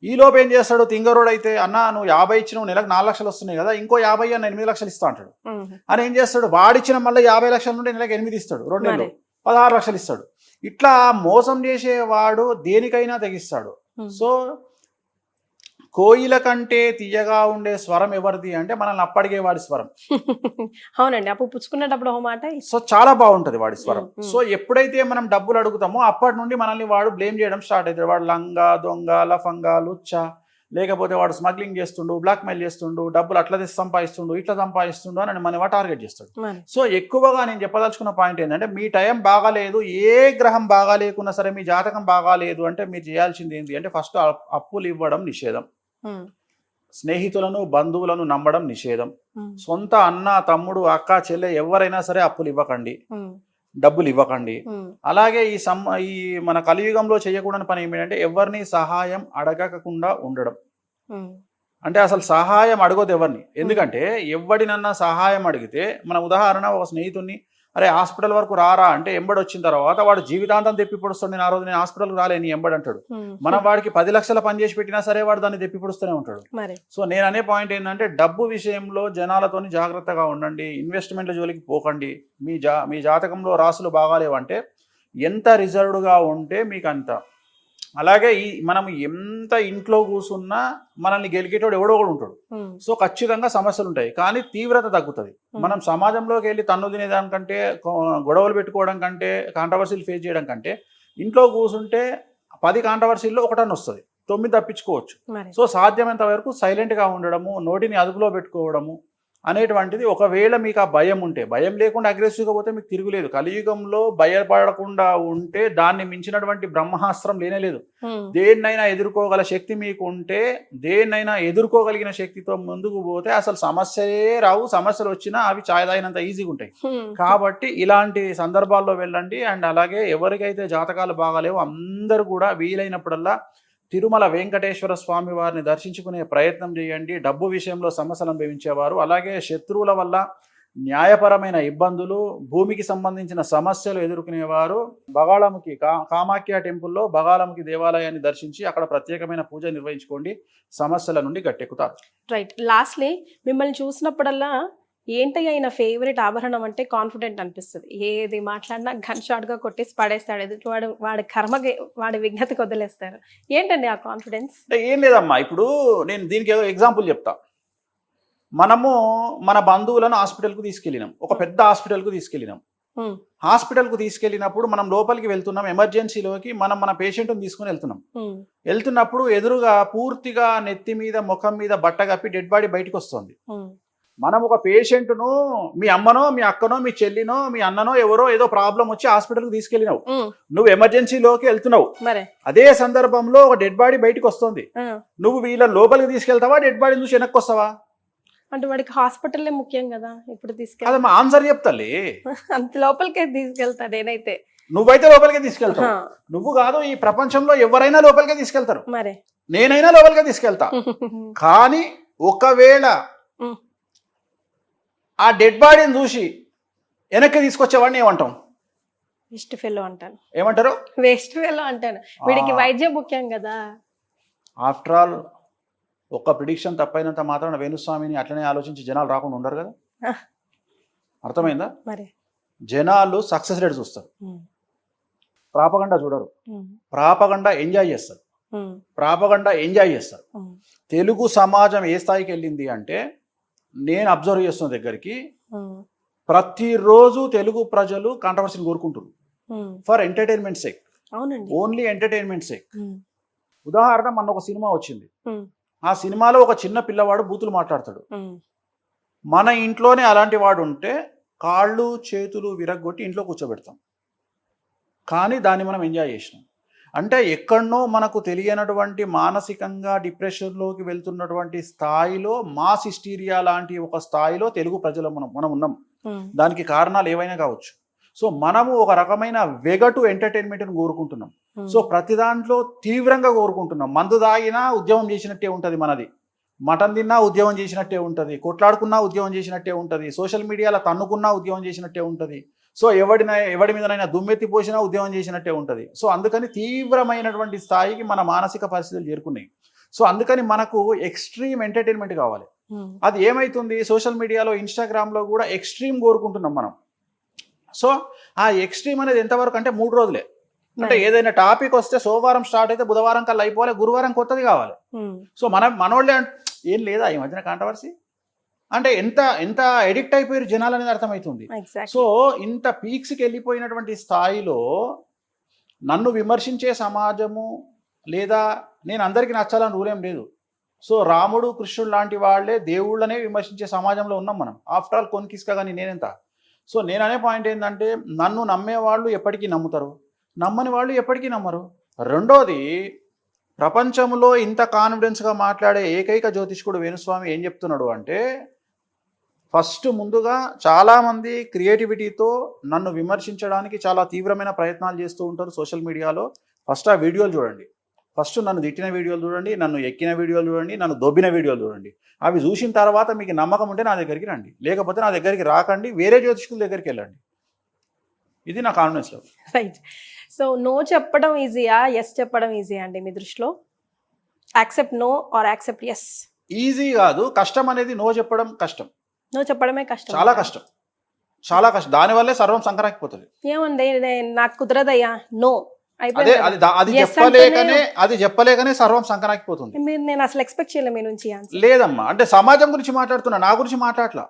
S2: ఈ లోపు ఏం చేస్తాడు, తింగరోడు అయితే అన్న నువ్వు 50 ఇచ్చినావు, నెలకు 4 లక్షలు వస్తున్నాయి కదా, ఇంకో 50 అన్న 8 లక్షలు ఇస్తా అంటాడు. అని ఏం చేస్తాడు, వాడిచ్చిన మళ్ళీ 50 లక్షల నుండి నెలకు 8 ఇస్తాడు, 2 నెలలు 16 లక్షలు ఇస్తాడు. ఇట్లా మోసం చేసేవాడు దేనికైనా తెగిస్తాడు. సో కోయిల కంటే తీయగా ఉండే స్వరం ఎవరిది అంటే మనల్ని అప్పడిగే వాడి స్వరం.
S1: అవునండి, అప్పు పుచ్చుకునేటప్పుడు ఒక మాట.
S2: సో చాలా బాగుంటది వాడి స్వరం. సో ఎప్పుడైతే మనం డబ్బులు అడుగుతామో అప్పటి నుండి మనల్ని వాడు బ్లేమ్ చేయడం స్టార్ట్ అవుతాడు. వాడు లంగా, దొంగ, లఫంగా, లుచ్చ, లేకపోతే వాడు స్మగ్లింగ్ చేస్తుండు, బ్లాక్మెయిల్ చేస్తుండు, డబ్బులు అట్లా సంపాదిస్తుండు, ఇట్లా సంపాదిస్తుండు అని మన టార్గెట్ చేస్తాడు. సో ఎక్కువగా నేను చెప్పదలుచుకున్న పాయింట్ ఏంటంటే, మీ టైం బాగాలేదు, ఏ గ్రహం బాగా లేకున్నా సరే మీ జాతకం బాగాలేదు అంటే మీరు చేయాల్సింది ఏంటి అంటే, ఫస్ట్ అప్పులు ఇవ్వడం నిషేధం, స్నేహితులను బంధువులను నమ్మడం నిషేధం, సొంత అన్న తమ్ముడు అక్క చెల్లె ఎవరైనా సరే అప్పులు ఇవ్వకండి, డబ్బులు ఇవ్వకండి. అలాగే ఈ మన కలియుగంలో చేయకూడని పని ఏమిటంటే ఎవరిని సహాయం అడగకుండా ఉండడం. అంటే అసలు సహాయం అడగొద్దు ఎవరిని. ఎందుకంటే ఎవడినన్నా సహాయం అడిగితే, మన ఉదాహరణ ఒక స్నేహితుడిని అరే హాస్పిటల్ వరకు రారా అంటే ఎంబడి వచ్చిన తర్వాత వాడు జీవితాంతం తెప్పిపొడుస్తాడు, నేను ఆ రోజు నేను హాస్పిటల్కి రాలే నీ ఎంబడి అంటాడు. మనం వాడికి 10 లక్షల పని చేసి పెట్టినా సరే వాడు దాన్ని తెప్పిపొడుస్తూనే ఉంటాడు. సో నేను అనే పాయింట్ ఏంటంటే, డబ్బు విషయంలో జనాలతోని జాగ్రత్తగా ఉండండి, ఇన్వెస్ట్మెంట్ల జోలికి పోకండి. మీ జాతకంలో రాసులు బాగాలేవంటే ఎంత రిజర్వ్డ్గా ఉంటే మీకు అంత. అలాగే మనం ఎంత ఇంట్లో కూర్చున్నా మనల్ని గెలికేటోడు ఎవడో కూడా ఉంటాడు. సో ఖచ్చితంగా సమస్యలు ఉంటాయి, కానీ తీవ్రత తగ్గుతుంది. మనం సమాజంలోకి వెళ్ళి తన్ను తినేదానికంటే, గొడవలు పెట్టుకోవడం కంటే, కాంట్రవర్సీలు ఫేస్ చేయడం కంటే ఇంట్లో కూర్చుంటే 10 కాంట్రవర్సీల్లో 1 వస్తుంది, 9 తప్పించుకోవచ్చు. సో సాధ్యమైనంత వరకు సైలెంట్గా ఉండడము, నోటిని అదుపులో పెట్టుకోవడము అనేటువంటిది. ఒకవేళ మీకు ఆ భయం ఉంటే, భయం లేకుండా అగ్రెసివ్గా పోతే మీకు తిరుగులేదు. కలియుగంలో భయపడకుండా ఉంటే దాన్ని మించినటువంటి బ్రహ్మాస్త్రం లేనేలేదు. దేన్నైనా ఎదుర్కోగల శక్తి మీకు ఉంటే, దేన్నైనా ఎదుర్కోగలిగిన శక్తితో ముందుకు పోతే అసలు సమస్యలే రావు. సమస్యలు వచ్చినా అవి చాయ్ తాగినంత ఈజీగా ఉంటాయి. కాబట్టి ఇలాంటి సందర్భాల్లో వెళ్ళండి. అండ్ అలాగే ఎవరికైతే జాతకాలు బాగాలేవో అందరూ కూడా వీలైనప్పుడల్లా తిరుమల వెంకటేశ్వర స్వామి వారిని దర్శించుకునే ప్రయత్నం చేయండి. డబ్బు విషయంలో సమస్యలు అనుభవించేవారు, అలాగే శత్రువుల వల్ల న్యాయపరమైన ఇబ్బందులు, భూమికి సంబంధించిన సమస్యలు ఎదుర్కొనేవారు బగాళముఖి కామాఖ్య టెంపుల్లో బగాళముఖి దేవాలయాన్ని దర్శించి అక్కడ ప్రత్యేకమైన పూజ నిర్వహించుకోండి, సమస్యల నుండి గట్టెక్కుతారు.
S1: రైట్. లాస్ట్లీ మిమ్మల్ని చూసినప్పుడల్లా ఏంటయ్యా ఆయన ఫేవరెట్ ఆభరణం అంటే కాన్ఫిడెంట్ అనిపిస్తుంది. ఏది మాట్లాడినా గన్ షాట్గా కొట్టేసి పడేస్తాడు, ఎదుటివాడు వాడి కర్మకి వాడి విజ్ఞతకి వదిలేస్తారు. ఏంటండి ఆ కాన్ఫిడెన్స్?
S2: ఏం లేదమ్మా, ఇప్పుడు నేను దీనికి ఏదో ఎగ్జాంపుల్ చెప్తా. మనము మన బంధువులను హాస్పిటల్కు తీసుకెళ్ళినాం, ఒక పెద్ద హాస్పిటల్కు తీసుకెళ్ళినాం. హాస్పిటల్కు తీసుకెళ్ళినప్పుడు మనం లోపలికి వెళ్తున్నాం, ఎమర్జెన్సీలోకి మన పేషెంట్ని తీసుకుని వెళ్తున్నప్పుడు ఎదురుగా పూర్తిగా నెత్తి మీద ముఖం మీద బట్ట కప్పి డెడ్ బాడీ బయటకు వస్తుంది. మనం ఒక పేషెంట్ను, మీ అమ్మనో మీ అక్కనో మీ చెల్లినో మీ అన్ననో ఎవరో ఏదో ప్రాబ్లం వచ్చి హాస్పిటల్కి తీసుకెళ్ళినావు, నువ్వు ఎమర్జెన్సీలోకి వెళ్తున్నావు. అదే సందర్భంలో ఒక డెడ్ బాడీ బయటకు వస్తుంది, నువ్వు వీళ్ళ లోపలికి తీసుకెళ్తావా, డెడ్ బాడీ చూసి వెనక్కి వస్తావా?
S1: అంటే వాడికి హాస్పిటల్లే ముఖ్యం కదా, ఇప్పుడు తీసుకెళ్ళి
S2: అదమ్మా ఆన్సర్ చెప్తాలే.
S1: అంత లోపలికే తీసుకెళ్తా నేనైతే.
S2: నువ్వైతే లోపలికే తీసుకెళ్తావు, నువ్వు కాదు, ఈ ప్రపంచంలో ఎవరైనా లోపలికే తీసుకెళ్తారు,
S1: మరి
S2: నేనైనా లోపలికే తీసుకెళ్తా. కానీ ఒకవేళ ఆ డెడ్ బాడీని చూసి వెనక్కి తీసుకొచ్చేవాడిని ఏమంటాం?
S1: వేస్ట్ ఫెలో అంటాను.
S2: ఏమంటారు?
S1: వేస్ట్ ఫెలో అంటాను. వీడికి వైద్యం ముఖ్యం కదా.
S2: ఆఫ్టర్ ఆల్ ఒక్క ప్రిడిక్షన్ తప్పైనంత మాత్రాన వేణుస్వామిని అట్లనే ఆలోచించి జనాలు రాకుండా ఉండరు కదా. అర్థమైందా?
S1: మరి
S2: జనాలు సక్సెస్ రేట్ చూస్తారు, ప్రాపగండా చూడరు. ప్రాపగండా ఎంజాయ్ చేస్తారు, ప్రాపగండా ఎంజాయ్ చేస్తారు. తెలుగు సమాజం ఏ స్థాయికి వెళ్ళింది అంటే, నేను అబ్జర్వ్ చేస్తున్న దగ్గరికి ప్రతిరోజు తెలుగు ప్రజలు కాంట్రవర్సీని కోరుకుంటున్నారు for entertainment sake, only entertainment sake. ఉదాహరణ, మొన్న ఒక సినిమా వచ్చింది. ఆ సినిమాలో ఒక చిన్న పిల్లవాడు బూతులు మాట్లాడతాడు. మన ఇంట్లోనే అలాంటి వాడు ఉంటే కాళ్ళు చేతులు విరగ్గొట్టి ఇంట్లో కూర్చోబెడతాం, కానీ దాన్ని మనం ఎంజాయ్ చేసినాం. అంటే ఎక్కడనో మనకు తెలియనటువంటి మానసికంగా డిప్రెషన్లోకి వెళ్తున్నటువంటి స్థాయిలో, మాస్ హిస్టీరియా లాంటి ఒక స్థాయిలో తెలుగు ప్రజలు మనం ఉన్నాం. దానికి కారణాలు ఏవైనా కావచ్చు. సో మనము ఒక రకమైన వెగటు ఎంటర్టైన్మెంట్ని కోరుకుంటున్నాం. సో ప్రతి దాంట్లో తీవ్రంగా కోరుకుంటున్నాం. మందు తాగినా ఉద్యమం చేసినట్టే ఉంటుంది మనది, మటన్ తిన్నా ఉద్యమం చేసినట్టే ఉంటుంది, కొట్లాడుకున్నా ఉద్యమం చేసినట్టే ఉంటుంది, సోషల్ మీడియాలో తన్నుకున్నా ఉద్యమం చేసినట్టే ఉంటుంది. సో ఎవడి మీదనైనా దుమ్మెత్తి పోసినా ఉద్యమం చేసినట్టే ఉంటుంది. సో అందుకని తీవ్రమైనటువంటి స్థాయికి మన మానసిక పరిస్థితులు చేరుకున్నాయి. సో అందుకని మనకు ఎక్స్ట్రీమ్ ఎంటర్టైన్మెంట్ కావాలి. అది ఏమైతుంది, సోషల్ మీడియాలో ఇన్స్టాగ్రామ్లో కూడా ఎక్స్ట్రీమ్ కోరుకుంటున్నాం మనం. సో ఆ ఎక్స్ట్రీమ్ అనేది ఎంతవరకు అంటే 3 రోజులే. అంటే ఏదైనా టాపిక్ వస్తే సోమవారం స్టార్ట్ అయితే బుధవారం కల్లా అయిపోవాలి, గురువారం కొత్తది కావాలి. సో మనోళ్ళే ఏం లేదా ఈ మధ్యన కాంట్రవర్సీ అంటే ఎంత ఎంత ఎడిక్ట్ అయిపోయారు జనాలు అనేది అర్థమవుతుంది. సో ఇంత పీక్స్కి వెళ్ళిపోయినటువంటి స్థాయిలో నన్ను విమర్శించే సమాజము, లేదా నేను అందరికీ నచ్చాలని రూల్ ఏం లేదు. సో రాముడు కృష్ణుడు లాంటి వాళ్ళే దేవుళ్ళనే విమర్శించే సమాజంలో ఉన్నాం మనం. ఆఫ్టర్ ఆల్ కొనికిస్కా కానీ నేనెంత. సో నేను అనే పాయింట్ ఏంటంటే, నన్ను నమ్మే వాళ్ళు ఎప్పటికీ నమ్ముతారు, నమ్మని వాళ్ళు ఎప్పటికీ నమ్మరు. రెండోది, ప్రపంచంలో ఇంత కాన్ఫిడెన్స్గా మాట్లాడే ఏకైక జ్యోతిష్కుడు వేణుస్వామి ఏం చెప్తున్నాడు అంటే, ఫస్ట్ ముందుగా చాలామంది క్రియేటివిటీతో నన్ను విమర్శించడానికి చాలా తీవ్రమైన ప్రయత్నాలు చేస్తూ ఉంటారు సోషల్ మీడియాలో. ఫస్ట్ ఆ వీడియోలు చూడండి, ఫస్ట్ నన్ను తిట్టిన వీడియోలు చూడండి, నన్ను ఎక్కిన వీడియోలు చూడండి, నన్ను దొబ్బిన వీడియోలు చూడండి. అవి చూసిన తర్వాత మీకు నమ్మకం ఉంటే నా దగ్గరికి రండి, లేకపోతే నా దగ్గరికి రాకండి, వేరే జ్యోతిష్కుల దగ్గరికి వెళ్ళండి. ఇది నా confidence level.
S1: Right. So no చెప్పడం ఈజీయా, ఎస్ చెప్పడం ఈజీయా అండి మీ దృష్టిలో? Accept no or accept yes?
S2: Easy కాదు, కష్టం అనేది. నో చెప్పడం కష్టం,
S1: నో చెప్పడమే కష్టం,
S2: చాలా కష్టం, చాలా కష్టం. దానివల్లే సర్వం సంకరాకిపోతుంది.
S1: ఏముంది, నాకు కుదరదయ్యా, నో
S2: అదే అది చెప్పలేకనే సర్వం సంకరాకిపోతుంది.
S1: నేను అసలు ఎక్స్పెక్ట్ చేయలేదు మీ నుంచి.
S2: లేదమ్మా, అంటే సమాజం గురించి మాట్లాడుతున్నా, నా గురించి మాట్లాడలా.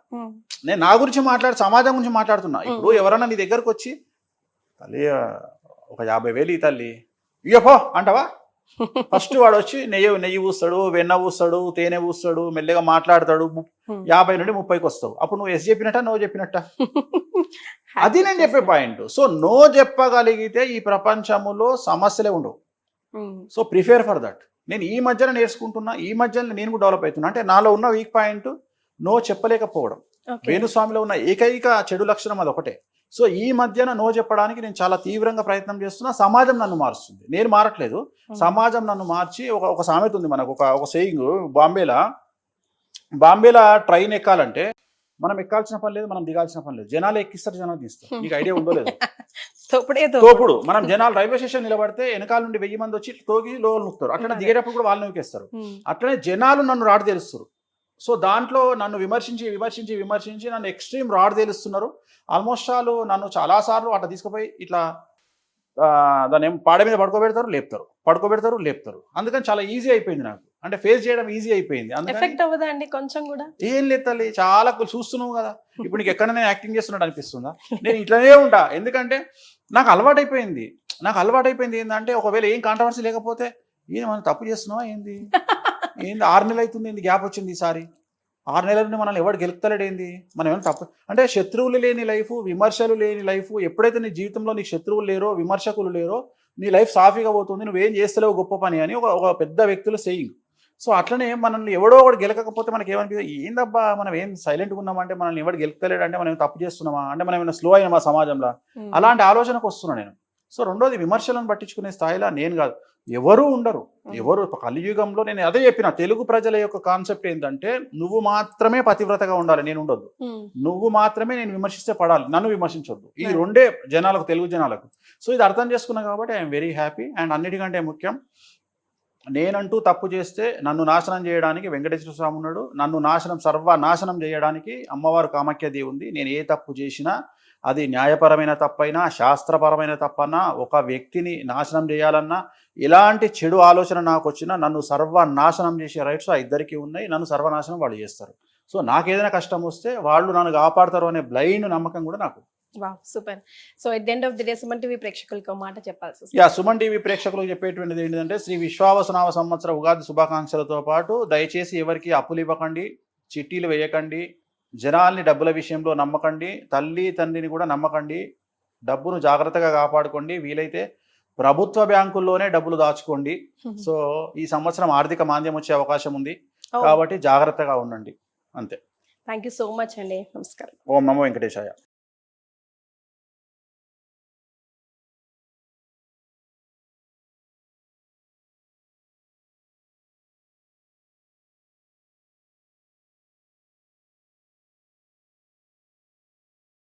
S2: నేను నా గురించి సమాజం గురించి మాట్లాడుతున్నా. ఇప్పుడు ఎవరన్నా నీ దగ్గరకు వచ్చి, తల్లి ఒక 50,000 ఈ తల్లి ఇయ్యపో అంటావా? ఫస్ట్ వాడు వచ్చి నెయ్యి పూస్తాడు, వెన్న పూస్తాడు, తేనె పూస్తాడు, మెల్లగా మాట్లాడతాడు. 50 నుండి 30కి వస్తావు. అప్పుడు నువ్వు ఎస్ చెప్పినట్ట, నో చెప్పినట్ట? అది నేను చెప్పే పాయింట్. సో నో చెప్పగలిగితే ఈ ప్రపంచంలో సమస్యలే ఉండవు. So prepare for that. నేను ఈ మధ్యన నేర్చుకుంటున్నా, ఈ మధ్యన నేను కూడా డెవలప్ అవుతున్నా. అంటే నాలో ఉన్న వీక్ పాయింట్ నో చెప్పలేకపోవడం. వేణుస్వామిలో ఉన్న ఏకైక చెడు లక్షణం అది ఒకటే. సో ఈ మధ్యన నో చెప్పడానికి నేను చాలా తీవ్రంగా ప్రయత్నం చేస్తున్నా. సమాజం నన్ను మారుస్తుంది, నేను మారట్లేదు. సమాజం నన్ను మార్చి, ఒక సామెత ఉంది మనకు, ఒక సేయింగ్. బాంబేలో ట్రైన్ ఎక్కాలంటే మనం ఎక్కాల్సిన పని లేదు, మనం దిగాల్సిన పని లేదు. జనాలు ఎక్కిస్తారు, జనాలు తీస్తారు. నీకు ఐడియా ఉండలేదు. తోపుడు మనం జనాలు రైల్వే స్టేషన్ నిలబడితే వెనకాల నుండి 1000 మంది వచ్చి తోగి లోలు నొక్కుతారు. అట్లనే దిగేటప్పుడు కూడా వాళ్ళు నొక్కేస్తారు. అట్లనే జనాలు నన్ను రాడు తెలుస్తారు. సో దాంట్లో నన్ను విమర్శించి నన్ను ఎక్స్ట్రీమ్ రాడ్ తేలుస్తున్నారు. ఆల్మోస్ట్ ఆల్ నన్ను చాలాసార్లు అట్లా తీసుకుపోయి ఇట్లా దాన్ని పాడ మీద పడుకోబెడతారు, లేపుతారు. అందుకని చాలా ఈజీ అయిపోయింది నాకు. అంటే ఫేస్ చేయడం ఈజీ అయిపోయింది.
S1: అందుకని కొంచెం కూడా ఏం
S2: లేదు తల్లి, చాలా చూస్తున్నావు కదా. ఇప్పుడు నీకు ఎక్కడ నేను యాక్టింగ్ చేస్తున్నట్టు అనిపిస్తుందా? నేను ఇట్లనే ఉంటా. ఎందుకంటే నాకు అలవాటు అయిపోయింది. ఏంటంటే, ఒకవేళ ఏం కాంట్రవర్సీ లేకపోతే మనం తప్పు చేస్తున్నావా ఏంది 6 నెలలు అవుతుంది, ఏంది గ్యాప్ వచ్చింది ఈసారి, 6 నెలల నుండి మనల్ని ఎవరు గెలుపుతలేడు ఏంది, మనం ఏమైనా తప్పు అంటే శత్రువులు లేని లైఫ్, విమర్శలు లేని లైఫ్. ఎప్పుడైతే నీ జీవితంలో నీకు శత్రువులు లేరో, విమర్శకులు లేరో, నీ లైఫ్ సాఫీగా పోతుంది. నువ్వేం చేస్తలేవు గొప్ప పని అని ఒక పెద్ద వ్యక్తులు సేయింగ్. సో అట్లనే మనల్ని ఎవడో ఒకటి గెలకపోతే మనకి ఏమనిపిస్తుంది, ఏందబ్బా మనం ఏం సైలెంట్గా ఉన్నామంటే, మనల్ని ఎవరు గెలుపుతలేడు అంటే మనం తప్పు చేస్తున్నామా, అంటే మనం ఏమైనా స్లో అయినా మా సమాజంలో, అలాంటి ఆలోచనకు వస్తున్నాను నేను. సో రెండోది, విమర్శలను పట్టించుకునే స్థాయిలో నేను కాదు, ఎవరు ఉండరు. కలియుగంలో నేను అదే చెప్పిన, తెలుగు ప్రజల యొక్క కాన్సెప్ట్ ఏంటంటే, నువ్వు మాత్రమే పతివ్రతగా ఉండాలి, నేను ఉండొద్దు. నువ్వు మాత్రమే నేను విమర్శిస్తే పడాలి, నన్ను విమర్శించొద్దు. ఈ రెండే జనాలకు, తెలుగు జనాలకు. సో ఇది అర్థం చేసుకున్నా కాబట్టి ఐఎమ్ వెరీ హ్యాపీ. అండ్ అన్నిటికంటే ముఖ్యం, నేనంటూ తప్పు చేస్తే నన్ను నాశనం చేయడానికి వెంకటేశ్వర స్వామి ఉన్నాడు, నన్ను సర్వనాశనం చేయడానికి అమ్మవారు కామాఖ్యాదేవి ఉంది. నేను ఏ తప్పు చేసినా అది న్యాయపరమైన తప్పైనా శాస్త్రపరమైన తప్పన్నా, ఒక వ్యక్తిని నాశనం చేయాలన్నా, ఎలాంటి చెడు ఆలోచన నాకు వచ్చినా నన్ను సర్వనాశనం చేసే రైట్స్ ఆ ఇద్దరికి ఉన్నాయి. నన్ను సర్వనాశనం వాళ్ళు చేస్తారు. సో నాకు ఏదైనా కష్టం వస్తే వాళ్ళు నన్ను కాపాడతారు అనే బ్లైండ్ నమ్మకం కూడా నాకు.
S1: Wow super. So at the end of the day Suman TV ప్రేక్షకులకు మాట చెప్పాల్సి వస్తుంది.
S2: యా, సుమన్ టీవీ ప్రేక్షకులకు చెప్పేటువంటిది ఏంటంటే, శ్రీ విశ్వావసునామ సంవత్సర ఉగాది శుభాకాంక్షలతో పాటు దయచేసి ఎవరికి అప్పులు ఇవ్వకండి, చిట్టీలు వేయకండి, జనాల్ని డబ్బుల విషయంలో నమ్మకండి, తల్లి తండ్రిని కూడా నమ్మకండి, డబ్బును జాగ్రత్తగా కాపాడుకోండి, వీలైతే ప్రభుత్వ బ్యాంకుల్లోనే డబ్బులు దాచుకోండి. సో ఈ సంవత్సరం ఆర్థిక మాంద్యం వచ్చే అవకాశం ఉంది కాబట్టి జాగ్రత్తగా ఉండండి, అంతే.
S1: థ్యాంక్ యూ సో మచ్ అండి. నమస్కారం.
S2: ఓం నమో వెంకటేశాయ.